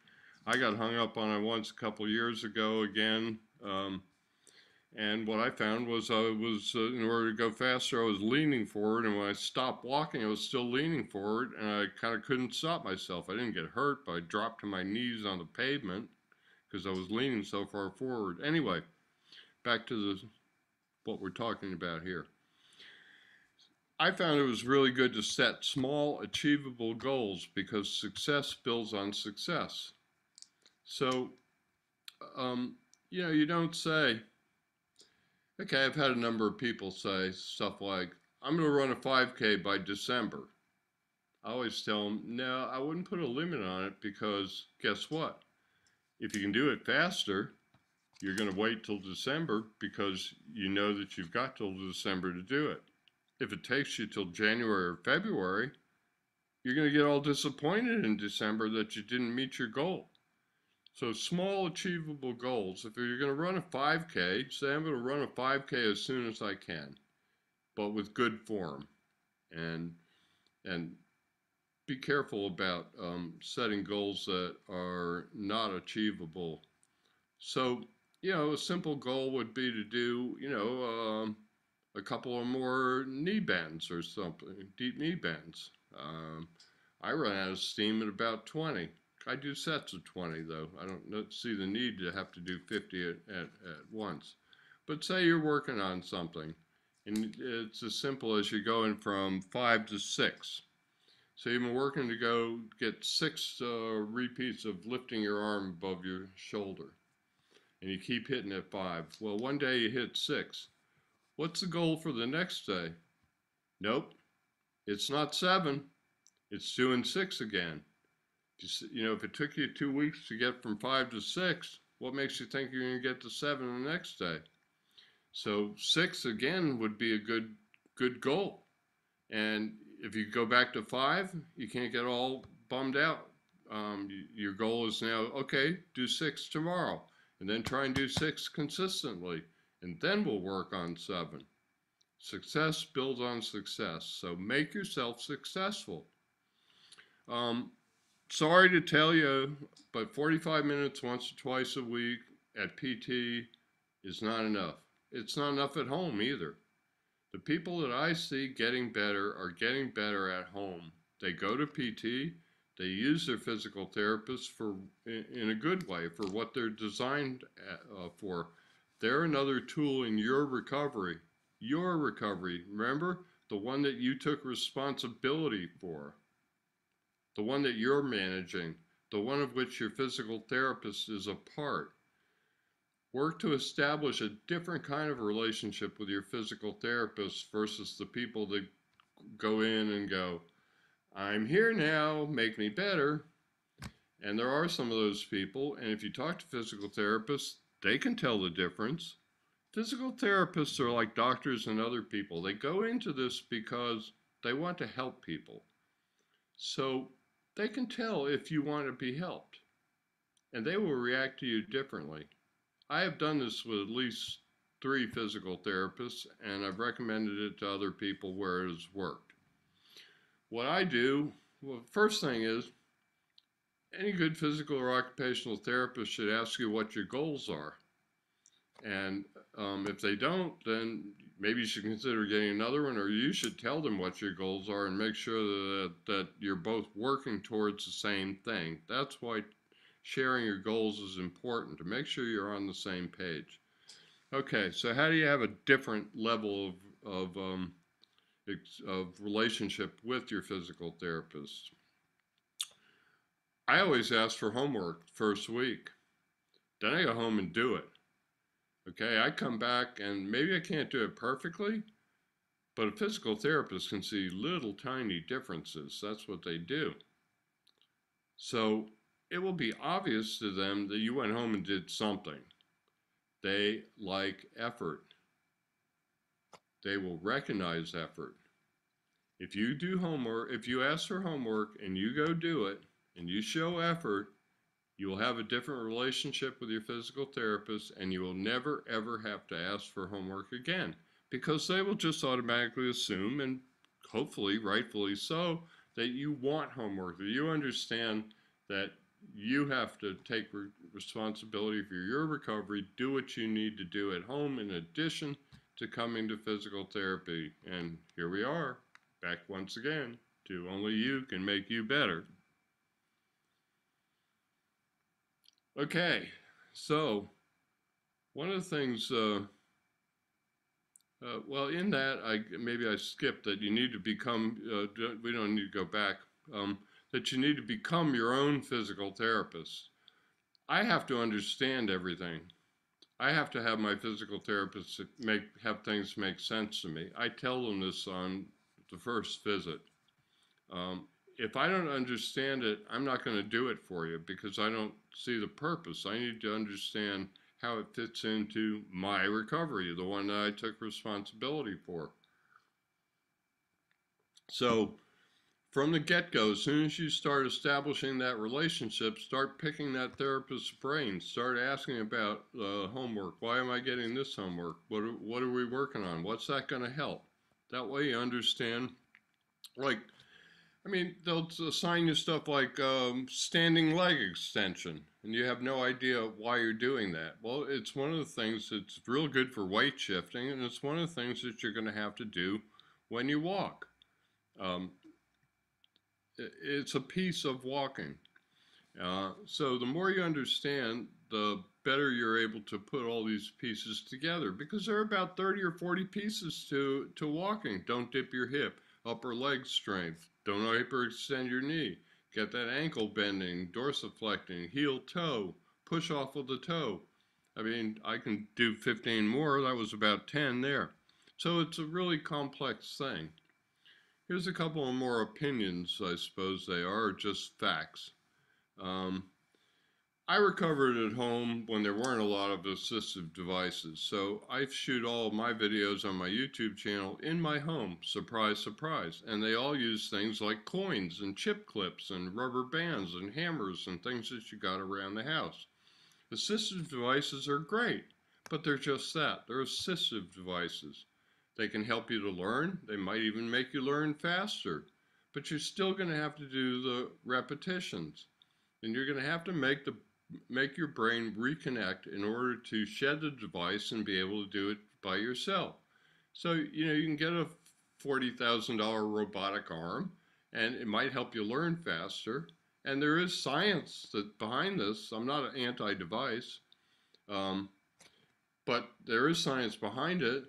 S2: I got hung up on it once a couple years ago again. And what I found was in order to go faster, I was leaning forward, and when I stopped walking, I was still leaning forward, and I kind of couldn't stop myself. I didn't get hurt, but I dropped to my knees on the pavement because I was leaning so far forward. Anyway, back to what we're talking about here. I found it was really good to set small, achievable goals because success builds on success. So, you don't say, okay, I've had a number of people say stuff like, I'm going to run a 5K by December. I always tell them, no, I wouldn't put a limit on it because guess what? If you can do it faster, you're going to wait till December because you know that you've got till December to do it. if it takes you till January or February, you're going to get all disappointed in December that you didn't meet your goal. So small achievable goals. If you're going to run a 5K, say I'm going to run a 5K as soon as I can, but with good form, and be careful about setting goals that are not achievable. So, a simple goal would be to do, a couple or more knee bends or something, deep knee bends. I run out of steam at about 20. I do sets of 20 though. I don't see the need to have to do 50 at once. But say you're working on something and it's as simple as you're going from 5 to 6. So you've been working to go get 6 repeats of lifting your arm above your shoulder. And you keep hitting at 5. Well, one day you hit 6. What's the goal for the next day? Nope, it's not 7. It's doing 6 again. If it took you 2 weeks to get from 5 to 6, what makes you think you're going to get to 7 the next day? So 6 again would be a good goal. And if you go back to 5, you can't get all bummed out. Your goal is now, okay, do 6 tomorrow, and then try and do 6 consistently, and then we'll work on 7. Success builds on success, so make yourself successful. Sorry to tell you, but 45 minutes once or twice a week at PT is not enough. It's not enough at home either. The people that I see getting better are getting better at home. They go to PT, they use their physical therapist in a good way for what they're designed for. They're another tool in your recovery. Your recovery, remember? The one that you took responsibility for. The one that you're managing, the one of which your physical therapist is a part. Work to establish a different kind of relationship with your physical therapist versus the people that go in and go, I'm here now, make me better. And there are some of those people, and if you talk to physical therapists, they can tell the difference. Physical therapists are like doctors and other people. They go into this because they want to help people. So they can tell if you want to be helped, and they will react to you differently. I have done this with at least 3 physical therapists, and I've recommended it to other people where it has worked. What I do, well, first thing is, any good physical or occupational therapist should ask you what your goals are. And if they don't, then maybe you should consider getting another one, or you should tell them what your goals are and make sure that you're both working towards the same thing. That's why sharing your goals is important, to make sure you're on the same page. Okay, so how do you have a different level of relationship with your physical therapist? I always ask for homework first week. Then I go home and do it. Okay, I come back and maybe I can't do it perfectly, but a physical therapist can see little tiny differences. That's what they do. So it will be obvious to them that you went home and did something. They like effort. They will recognize effort. If you do homework, if you ask for homework and you go do it and you show effort, you will have a different relationship with your physical therapist, and you will never ever have to ask for homework again, because they will just automatically assume, and hopefully rightfully so, that you want homework, that you understand that you have to take responsibility for your recovery, do what you need to do at home in addition to coming to physical therapy. And here we are, back once again to only you can make you better. Okay, so one of the things, well, in that, maybe I skipped that you need to become, we don't need to go back, that you need to become your own physical therapist. I have to understand everything. I have to have my physical therapist have things make sense to me. I tell them this on the first visit. If I don't understand it, I'm not going to do it for you because I don't see the purpose. I need to understand how it fits into my recovery, the one that I took responsibility for. So from the get-go, as soon as you start establishing that relationship, start picking that therapist's brain. Start asking about homework. Why am I getting this homework? What are we working on? What's that going to help? That way you understand. Like, I mean, they'll assign you stuff like standing leg extension, and you have no idea why you're doing that. Well, it's one of the things that's real good for weight shifting, and it's one of the things that you're going to have to do when you walk. Um, it's a piece of walking. So the more you understand, the better you're able to put all these pieces together, because there are about 30 or 40 pieces to walking. Don't dip your hip, upper leg strength, don't hyperextend your knee, get that ankle bending, dorsiflecting, heel toe, push off of the toe. I mean, I can do 15 more. That was about 10 there. So it's a really complex thing. Here's a couple of more opinions, I suppose they are, or just facts. Um, I recovered at home when there weren't a lot of assistive devices, so I shoot all of my videos on my YouTube channel in my home, surprise, surprise, and they all use things like coins and chip clips and rubber bands and hammers and things that you got around the house. Assistive devices are great, but they're just that. They're assistive devices. They can help you to learn. They might even make you learn faster, but you're still going to have to do the repetitions. And you're going to have to make your brain reconnect in order to shed the device and be able to do it by yourself. So, you can get a $40,000 robotic arm, and it might help you learn faster. And there is science that behind this. I'm not an anti-device, um, but there is science behind it.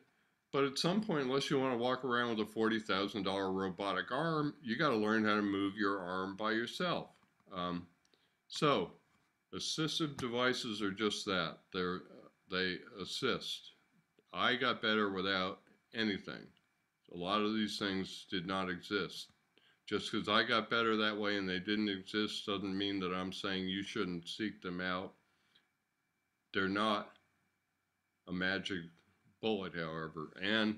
S2: But at some point, unless you want to walk around with a $40,000 robotic arm, you got to learn how to move your arm by yourself. Um, so, assistive devices are just that. They assist. I got better without anything. A lot of these things did not exist. Just because I got better that way and they didn't exist doesn't mean that I'm saying you shouldn't seek them out. They're not a magic bullet, however. And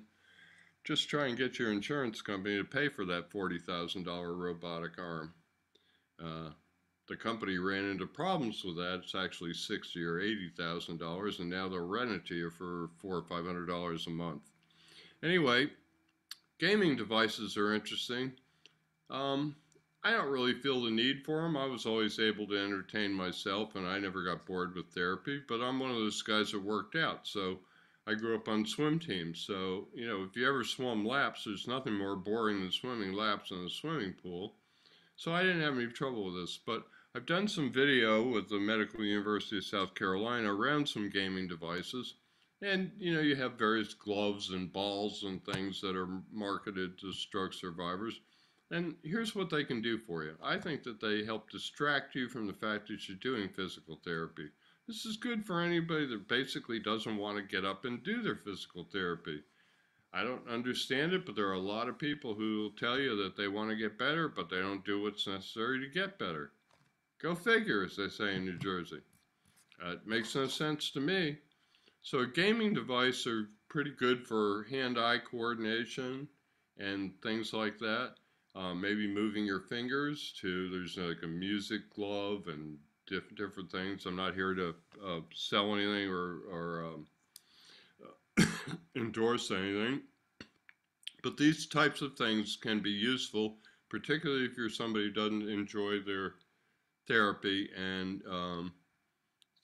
S2: just try and get your insurance company to pay for that $40,000 robotic arm. Uh, the company ran into problems with that. It's actually $60,000 or $80,000, and now they'll rent it to you for $400 or $500 a month. Anyway, gaming devices are interesting. Um, I don't really feel the need for them. I was always able to entertain myself, and I never got bored with therapy. But I'm one of those guys that worked out, so I grew up on swim teams. So if you ever swum laps, there's nothing more boring than swimming laps in a swimming pool. So I didn't have any trouble with this, but I've done some video with the Medical University of South Carolina around some gaming devices. And you have various gloves and balls and things that are marketed to stroke survivors. And here's what they can do for you. I think that they help distract you from the fact that you're doing physical therapy. This is good for anybody that basically doesn't want to get up and do their physical therapy. I don't understand it, but there are a lot of people who will tell you that they want to get better, but they don't do what's necessary to get better. Go figure, as they say in New Jersey. It makes no sense to me. So a gaming device are pretty good for hand-eye coordination and things like that. Maybe moving your fingers to, there's like a music glove and different things. I'm not here to sell anything or endorse anything. But these types of things can be useful, particularly if you're somebody who doesn't enjoy their therapy, and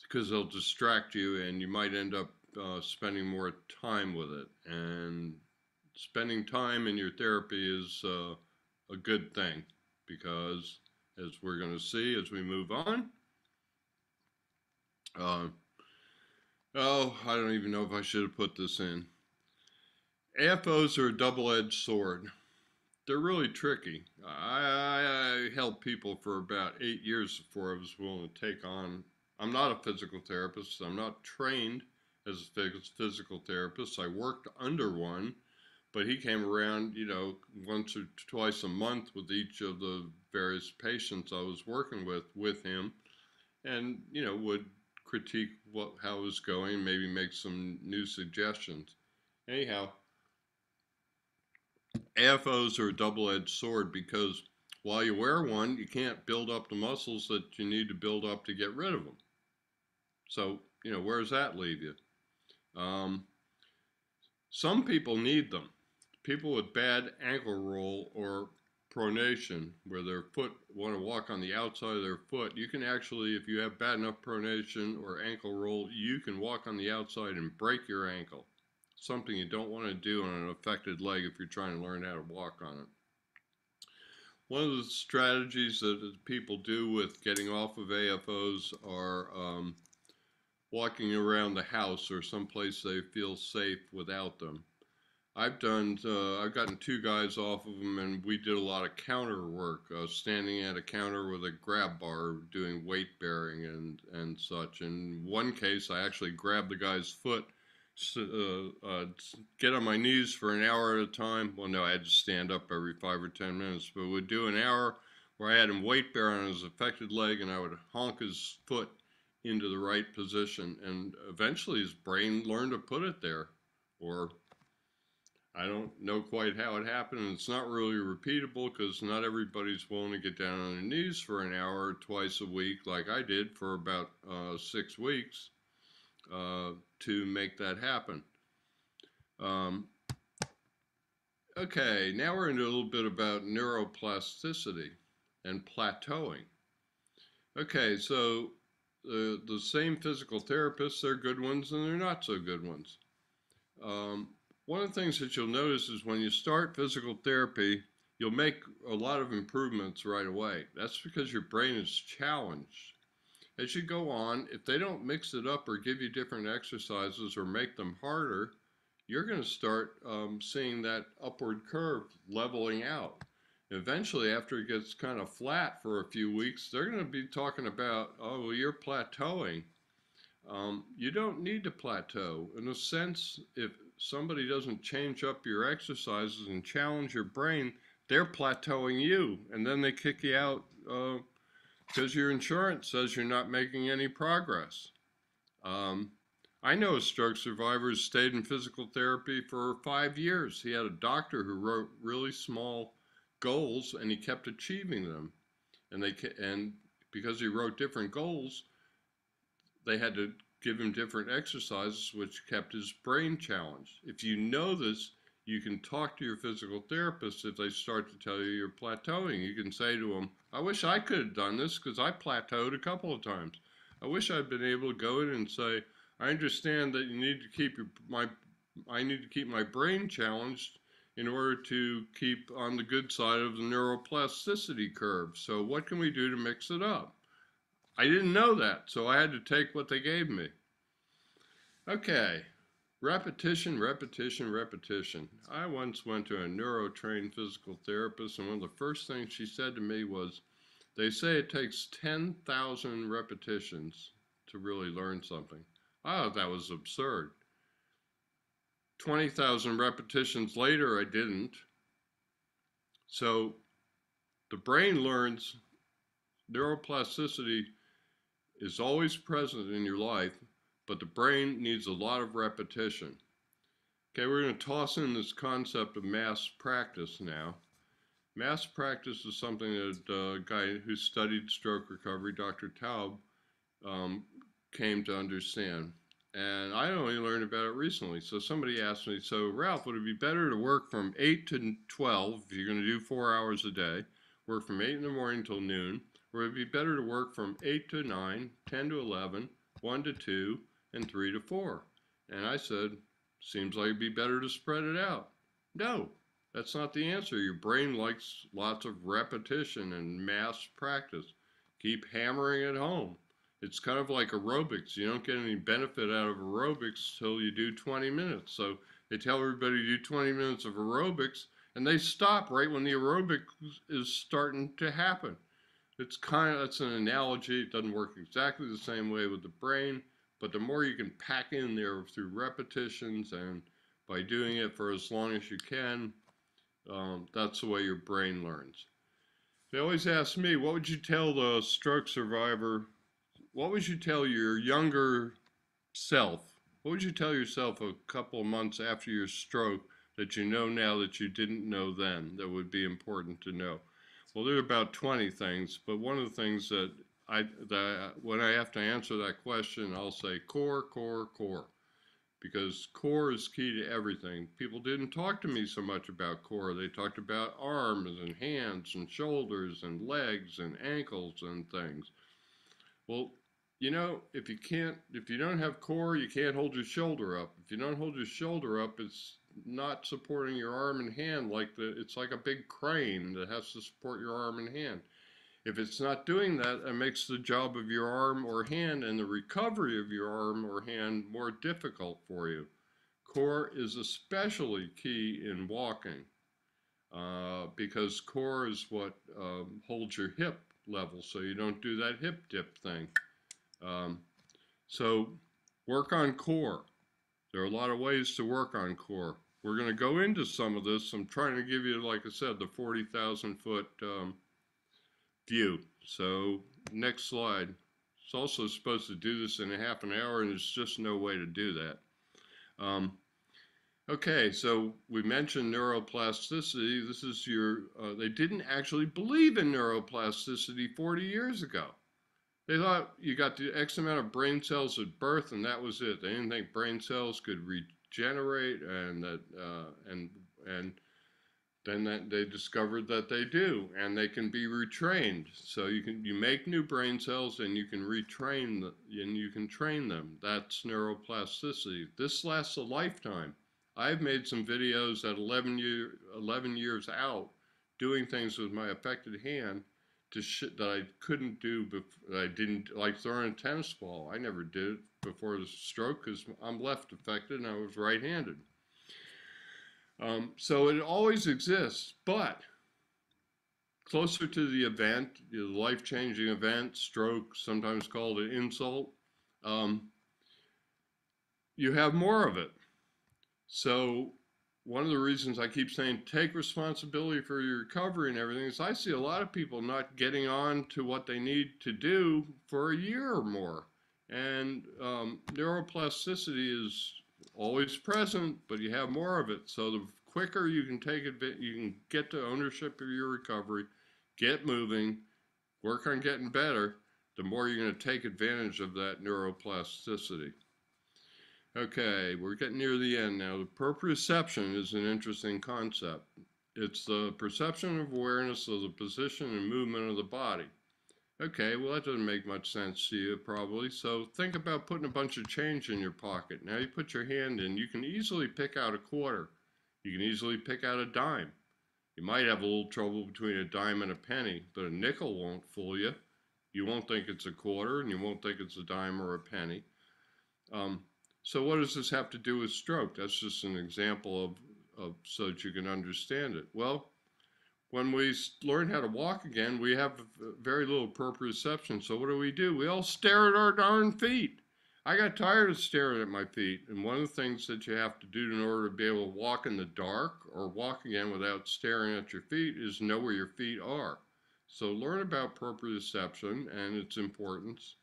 S2: because they'll distract you and you might end up spending more time with it. And spending time in your therapy is a good thing, because as we're going to see as we move on, uh, I don't even know if I should have put this in. AFOs are a double-edged sword. They're really tricky. I helped people for about 8 years before I was willing to take on. I'm not a physical therapist. I'm not trained as a physical therapist. I worked under one, but he came around, once or twice a month with each of the various patients I was working with him, and would critique how it was going, maybe make some new suggestions. Anyhow, AFOs are a double-edged sword because while you wear one, you can't build up the muscles that you need to build up to get rid of them. So, where does that leave you? Um, some people need them. People with bad ankle roll or pronation, where their foot want to walk on the outside of their foot, you can actually, if you have bad enough pronation or ankle roll, you can walk on the outside and break your ankle. Something you don't want to do on an affected leg if you're trying to learn how to walk on it. One of the strategies that people do with getting off of AFOs are walking around the house or someplace they feel safe without them. I've gotten two guys off of them, and we did a lot of counter work, standing at a counter with a grab bar, doing weight bearing and such. In one case, I actually grabbed the guy's foot, get on my knees for an hour at a time. Well, no, I had to stand up every 5 or 10 minutes, but we'd do an hour where I had him weight bear on his affected leg, and I would honk his foot into the right position, and eventually his brain learned to put it there, or I don't know quite how it happened, and it's not really repeatable because not everybody's willing to get down on their knees for an hour twice a week like I did for about 6 weeks to make that happen. Okay, now we're into a little bit about neuroplasticity and plateauing. Okay, so the same physical therapists, they're good ones and they're not so good ones. One of the things that you'll notice is when you start physical therapy, you'll make a lot of improvements right away. That's because your brain is challenged. As you go on, if they don't mix it up or give you different exercises or make them harder, you're going to start seeing that upward curve leveling out. Eventually, after it gets kind of flat for a few weeks, they're going to be talking about, oh, well, you're plateauing. You don't need to plateau. In a sense, if somebody doesn't change up your exercises and challenge your brain, they're plateauing you, and then they kick you out because your insurance says you're not making any progress. I know a stroke survivor who stayed in physical therapy for 5 years. He had a doctor who wrote really small goals, and he kept achieving them. And because he wrote different goals, they had to give him different exercises, which kept his brain challenged. If you know this, you can talk to your physical therapist if they start to tell you you're plateauing. You can say to them, I wish I could have done this because I plateaued a couple of times. I wish I'd been able to go in and say, I understand that you need to keep I need to keep my brain challenged in order to keep on the good side of the neuroplasticity curve. So what can we do to mix it up? I didn't know that, so I had to take what they gave me. Okay, repetition, repetition, repetition. I once went to a neuro-trained physical therapist, and one of the first things she said to me was, they say it takes 10,000 repetitions to really learn something. I thought that was absurd. 20,000 repetitions later, I didn't. So the brain learns. Neuroplasticity is always present in your life, but the brain needs a lot of repetition. Okay, we're going to toss in this concept of mass practice now. Mass practice is something that a guy who studied stroke recovery, Dr. Taub, came to understand. And I only learned about it recently. So somebody asked me, so Ralph, would it be better to work from 8 to 12, if you're going to do 4 hours a day, work from 8 in the morning till noon, or would it be better to work from 8 to 9, 10 to 11, 1 to 2, and 3 to 4? And I said, seems like it'd be better to spread it out. No, that's not the answer. Your brain likes lots of repetition and mass practice. Keep hammering it home. It's kind of like aerobics. You don't get any benefit out of aerobics till you do 20 minutes. So they tell everybody to do 20 minutes of aerobics, and they stop right when the aerobics is starting to happen. That's an analogy. It doesn't work exactly the same way with the brain, but the more you can pack in there through repetitions and by doing it for as long as you can, that's the way your brain learns. They always ask me, what would you tell the stroke survivor? What would you tell your younger self? What would you tell yourself a couple of months after your stroke that you know now that you didn't know then that would be important to know? Well, there are about 20 things, but one of the things that when I have to answer that question, I'll say core, core, core, because core is key to everything. People didn't talk to me so much about core. They talked about arms and hands and shoulders and legs and ankles and things. Well, if you don't have core, you can't hold your shoulder up. If you don't hold your shoulder up, it's not supporting your arm and hand it's like a big crane that has to support your arm and hand. If it's not doing that, it makes the job of your arm or hand and the recovery of your arm or hand more difficult for you. Core is especially key in walking because core is what holds your hip level so you don't do that hip dip thing. Um, so work on core. There are a lot of ways to work on core. We're going to go into some of this. I'm trying to give you, like I said, the 40,000 foot view. So next slide. It's also supposed to do this in a half an hour, and there's just no way to do that. Okay, so we mentioned neuroplasticity. This is they didn't actually believe in neuroplasticity 40 years ago. They thought you got the X amount of brain cells at birth, and that was it. They didn't think brain cells could regenerate, and then they discovered that they do, and they can be retrained. So you make new brain cells, and you can retrain and you can train them. That's neuroplasticity. This lasts a lifetime. I've made some videos at 11 years out, doing things with my affected hand that I couldn't do before. I didn't, like throwing a tennis ball. I never did it before the stroke because I'm left affected and I was right-handed. So it always exists, but closer to the event, the life-changing event, stroke, sometimes called an insult, you have more of it. So one of the reasons I keep saying take responsibility for your recovery and everything is I see a lot of people not getting on to what they need to do for a year or more. And neuroplasticity is always present, but you have more of it. So the quicker you can you can get to ownership of your recovery, get moving, work on getting better, the more you're going to take advantage of that neuroplasticity. Okay, we're getting near the end now. The proprioception is an interesting concept. It's the perception of awareness of the position and movement of the body. Okay, well that doesn't make much sense to you probably. So think about putting a bunch of change in your pocket. Now you put your hand in, you can easily pick out a quarter. You can easily pick out a dime. You might have a little trouble between a dime and a penny, but a nickel won't fool you. You won't think it's a quarter and you won't think it's a dime or a penny. So what does this have to do with stroke? That's just an example of so that you can understand it. Well, when we learn how to walk again, we have very little proprioception. So what do? We all stare at our darn feet. I got tired of staring at my feet. And one of the things that you have to do in order to be able to walk in the dark or walk again without staring at your feet is know where your feet are. So learn about proprioception and its importance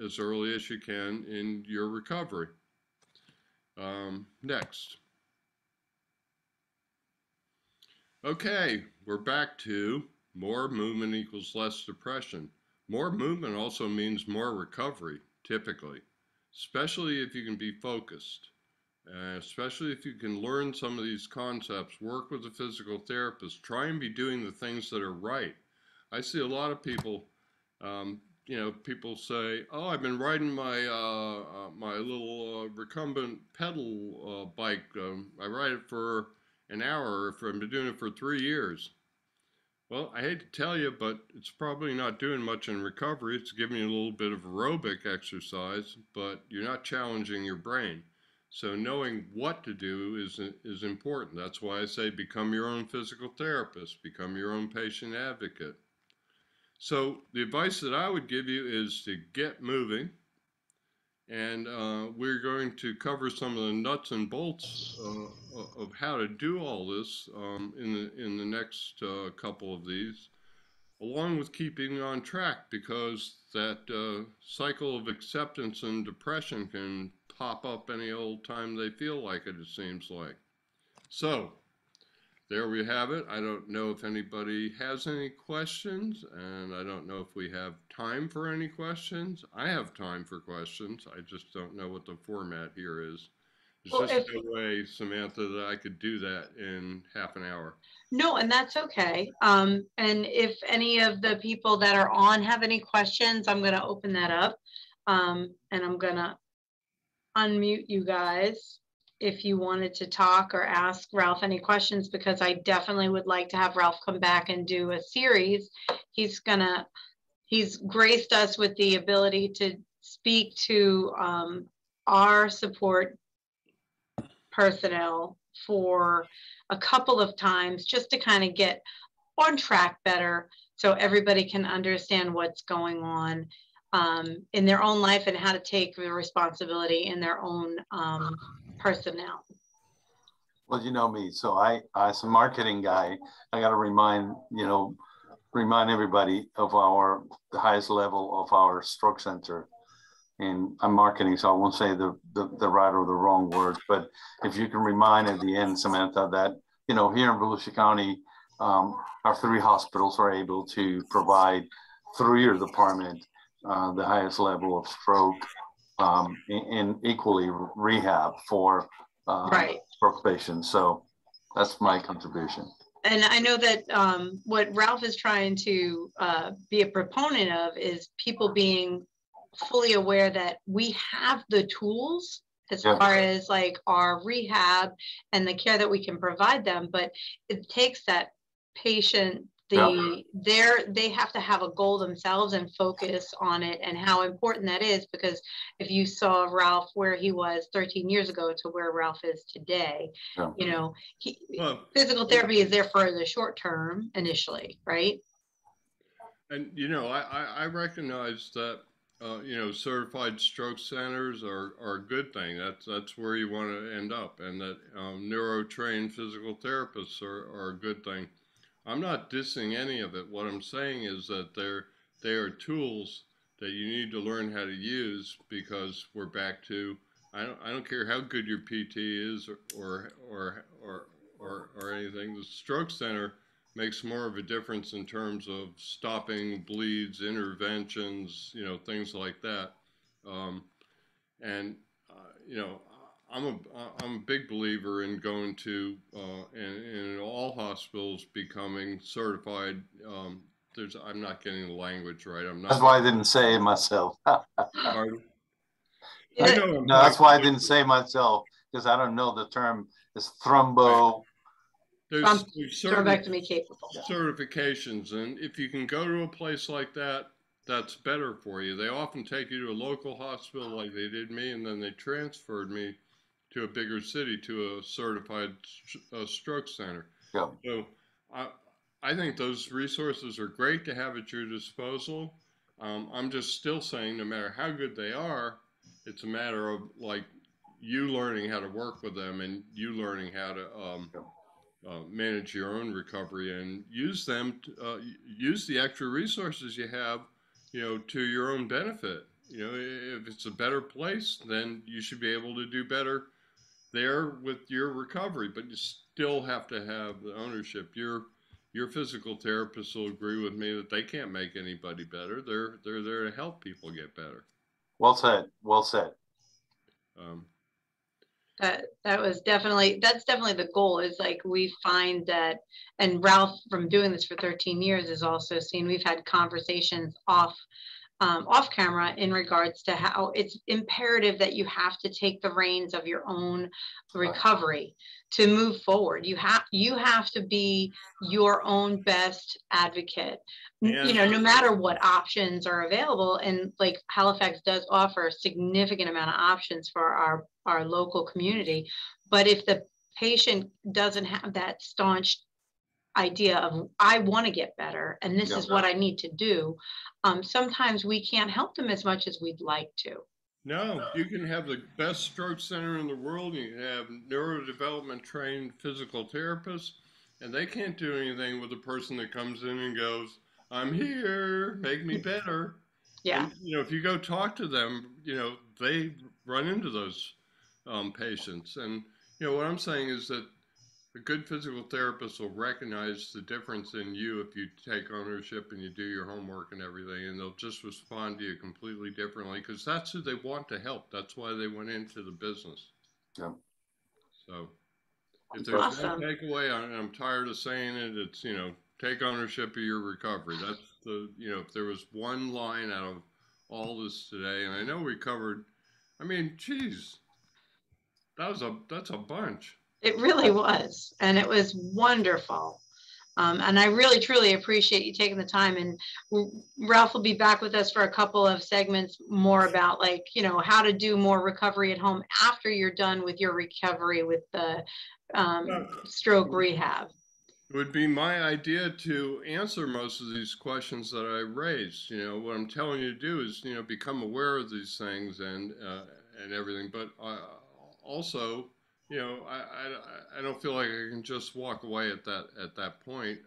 S2: as early as you can in your recovery. Next. Okay, we're back to more movement equals less depression. More movement also means more recovery, typically, especially if you can be focused, especially if you can learn some of these concepts, work with a physical therapist, try and be doing the things that are right. I see a lot of people people say, "Oh, I've been riding my my little recumbent pedal bike. I ride it for an hour. I've been doing it for 3 years." Well, I hate to tell you, but it's probably not doing much in recovery. It's giving you a little bit of aerobic exercise, but you're not challenging your brain. So knowing what to do is important. That's why I say become your own physical therapist, become your own patient advocate. So the advice that I would give you is to get moving, and we're going to cover some of the nuts and bolts of how to do all this in the next couple of these, along with keeping on track, because that cycle of acceptance and depression can pop up any old time they feel like it seems like. So there we have it. I don't know if anybody has any questions, and I don't know if we have time for any questions. I have time for questions. I just don't know what the format here is. There's
S1: Well,
S2: just no way, Samantha, that I could do that in half an hour.
S1: no, and that's okay. And if any of the people that are on have any questions, I'm going to open that up. And I'm going to unmute you guys if you wanted to talk or ask Ralph any questions, because I definitely would like to have Ralph come back and do a series. He's graced us with the ability to speak to our support personnel for a couple of times, just to kind of get on track better, so everybody can understand what's going on in their own life and how to take the responsibility in their own personnel.
S3: Well, you know me, so I as a marketing guy, I got to remind everybody of the highest level of our stroke center. And I'm marketing, so I won't say the right or the wrong words, but if you can remind at the end, Samantha, that, you know, here in Volusia County, our 3 hospitals are able to provide through your department the highest level of stroke and equally rehab for stroke patients. So that's my contribution.
S1: And I know that what Ralph is trying to be a proponent of is people being fully aware that we have the tools as far as like our rehab and the care that we can provide them, but it takes that patient, they have to have a goal themselves and focus on it, and how important that is, because if you saw Ralph where he was 13 years ago to where Ralph is today, you know, physical therapy is there for the short term initially, right?
S2: And, you know, I recognize that you know, certified stroke centers are a good thing. That's where you want to end up, and that neuro-trained physical therapists are a good thing. I'm not dissing any of it. What I'm saying is that they are tools that you need to learn how to use, because we're back to, I don't care how good your PT is or anything. The stroke center makes more of a difference in terms of stopping bleeds, interventions, you know, things like that. And you know, I'm a big believer in going to in all hospitals becoming certified. I'm not getting the language right. I'm not.
S3: That's why I didn't say it myself.
S2: Pardon?
S3: No, that's why I didn't say myself, because I don't know the term. It's thrombo.
S2: There's
S1: thrombectomy capable
S2: certifications, and if you can go to a place like that, that's better for you. They often take you to a local hospital like they did me, and then they transferred me to a bigger city to a certified stroke center.
S3: Yeah.
S2: So I think those resources are great to have at your disposal. I'm just still saying, no matter how good they are, it's a matter of like you learning how to work with them, and you learning how to manage your own recovery and use them to, use the extra resources you have, you know, to your own benefit. You know, if it's a better place, then you should be able to do better there with your recovery, but you still have to have the ownership. Your physical therapist will agree with me that they can't make anybody better. They're there to help people get better.
S3: Well said. Well said.
S1: That's definitely the goal, is like we find that, and Ralph, from doing this for 13 years, has also seen, we've had conversations off camera in regards to how it's imperative that you have to take the reins of your own recovery to move forward. You have to be your own best advocate, you know, no matter what options are available. And like Halifax does offer a significant amount of options for our local community. But if the patient doesn't have that staunch idea of, I want to get better and this is what I need to do, sometimes we can't help them as much as we'd like to.
S2: No, you can have the best stroke center in the world, you can have neurodevelopment trained physical therapists, and they can't do anything with a person that comes in and goes, I'm here, make me better.
S1: Yeah.
S2: And, you know, if you go talk to them, you know, they run into those patients. And, you know, what I'm saying is that a good physical therapist will recognize the difference in you if you take ownership and you do your homework and everything, and they'll just respond to you completely differently because that's who they want to help. That's why they went into the business.
S3: Yeah.
S2: So if there's
S1: Awesome.
S2: one takeaway, I'm tired of saying it, it's, take ownership of your recovery. That's if there was one line out of all this today, and I know we covered, I mean, geez, that's a bunch.
S1: It really was, and it was wonderful. And I really, truly appreciate you taking the time. And Ralph will be back with us for a couple of segments more about, like, how to do more recovery at home after you're done with your recovery with the stroke rehab.
S2: It would be my idea to answer most of these questions that I raised. What I'm telling you to do is, become aware of these things and everything. But also, I don't feel like I can just walk away at that point.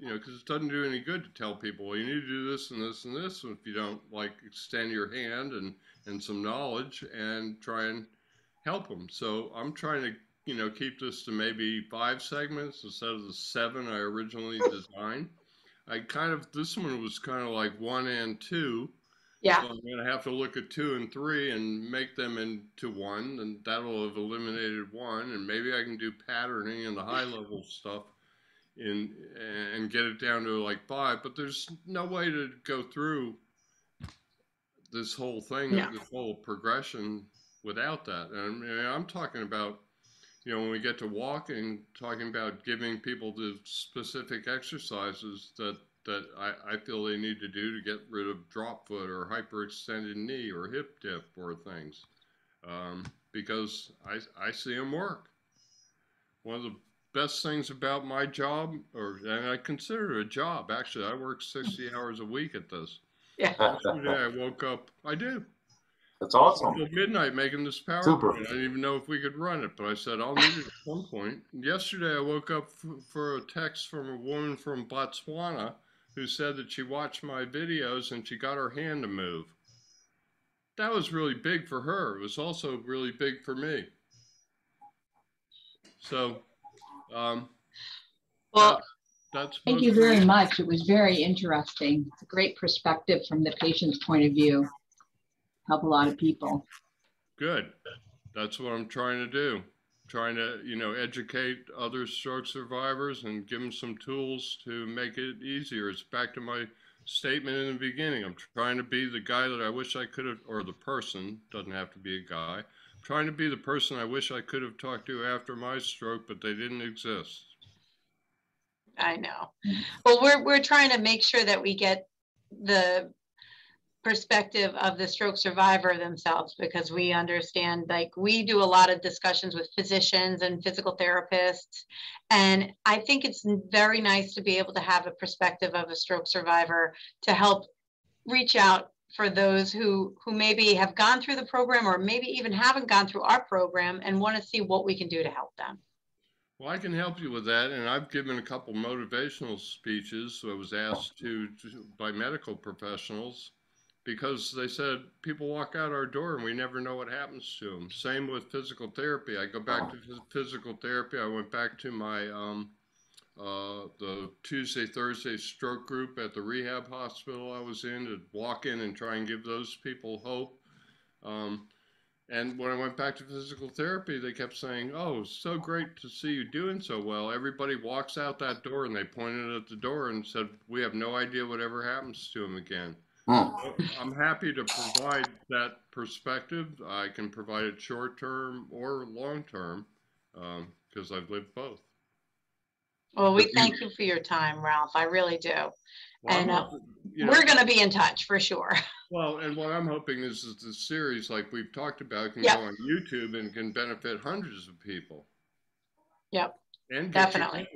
S2: Because it doesn't do any good to tell people, well, you need to do this and this and this, if you don't extend your hand and some knowledge and try and help them. So I'm trying to keep this to maybe 5 segments instead of the 7 I originally designed. This one was kind of like 1 and 2.
S1: Yeah.
S2: So I'm going to have to look at 2 and 3 and make them into 1, and that'll have eliminated 1. And maybe I can do patterning and the high level stuff and get it down to 5. But there's no way to go through this whole thing, this whole progression without that. And I'm talking about, when we get to walking, talking about giving people the specific exercises that I feel they need to do to get rid of drop foot or hyperextended knee or hip dip or things, because I see them work. One of the best things about my job, and I consider it a job, actually, I work 60 hours a week at this.
S1: Yeah.
S2: Yesterday I woke up, I do.
S3: That's awesome.
S2: Until midnight making this PowerPoint. I didn't even know if we could run it, but I said, I'll need it at some point. Yesterday, I woke up for a text from a woman from Botswana who said that she watched my videos and she got her hand to move. That was really big for her. It was also really big for me. So,
S1: well,
S2: that's
S4: thank you very much. It was very interesting. It's a great perspective from the patient's point of view. Help a lot of people.
S2: Good. That's what I'm trying to do. Trying to, educate other stroke survivors and give them some tools to make it easier. It's back to my statement in the beginning. I'm trying to be the guy that I wish I could have, or the person, doesn't have to be a guy. I'm trying to be the person I wish I could have talked to after my stroke, but they didn't exist.
S1: I know. Well, we're trying to make sure that we get the perspective of the stroke survivor themselves, because we understand, we do a lot of discussions with physicians and physical therapists, and I think it's very nice to be able to have a perspective of a stroke survivor to help reach out for those who maybe have gone through the program or maybe even haven't gone through our program and want to see what we can do to help them.
S2: Well, I can help you with that, and I've given a couple motivational speeches. So I was asked to by medical professionals, because they said people walk out our door and we never know what happens to them. Same with physical therapy. I go back to physical therapy. I went back to my the Tuesday, Thursday stroke group at the rehab hospital I was in, to walk in and try and give those people hope. And when I went back to physical therapy, they kept saying, oh, it's so great to see you doing so well. Everybody walks out that door, and they pointed at the door and said, we have no idea whatever happens to them again. I'm happy to provide that perspective. I can provide it short-term or long-term, because I've lived both.
S1: Well, we thank you for your time, Ralph. I really do. Well, and we're going to be in touch for sure.
S2: Well, and what I'm hoping is that the series, like we've talked about, can go on YouTube and can benefit hundreds of people.
S1: Yep.
S2: And
S1: definitely.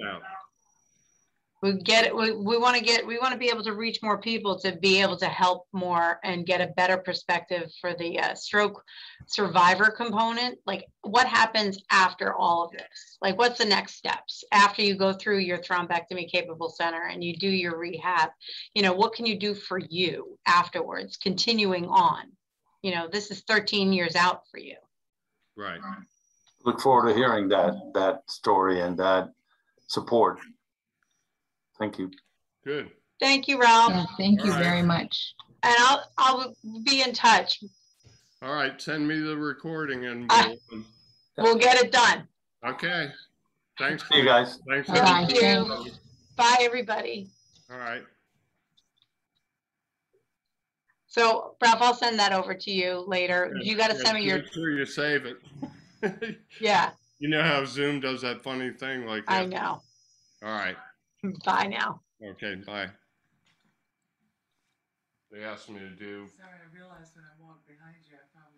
S1: We get it. We want to be able to reach more people, to be able to help more and get a better perspective for the stroke survivor component. Like, what happens after all of this? Like, what's the next steps after you go through your thrombectomy capable center and you do your rehab? What can you do for you afterwards, continuing on? This is 13 years out for you.
S2: Right.
S3: Look forward to hearing that story and that support. Thank you.
S2: Good.
S1: Thank you, Ralph.
S4: Yeah, thank you
S2: All right.
S4: very much.
S1: And I'll be in touch.
S2: All right. Send me the recording and
S1: We'll get it done.
S2: okay. Thanks.
S3: See you guys.
S2: Thanks.
S4: Bye-bye.
S1: Thank you.
S4: Thanks.
S1: Bye, everybody.
S2: All right.
S1: So, Ralph, I'll send that over to you later. You got to send me your.
S2: Make sure you save it.
S1: Yeah,
S2: You know how Zoom does that funny thing like that?
S1: I know.
S2: All right.
S1: Bye now.
S2: Okay, bye. They asked me to do
S5: Sorry, I realized when I walked behind you, I found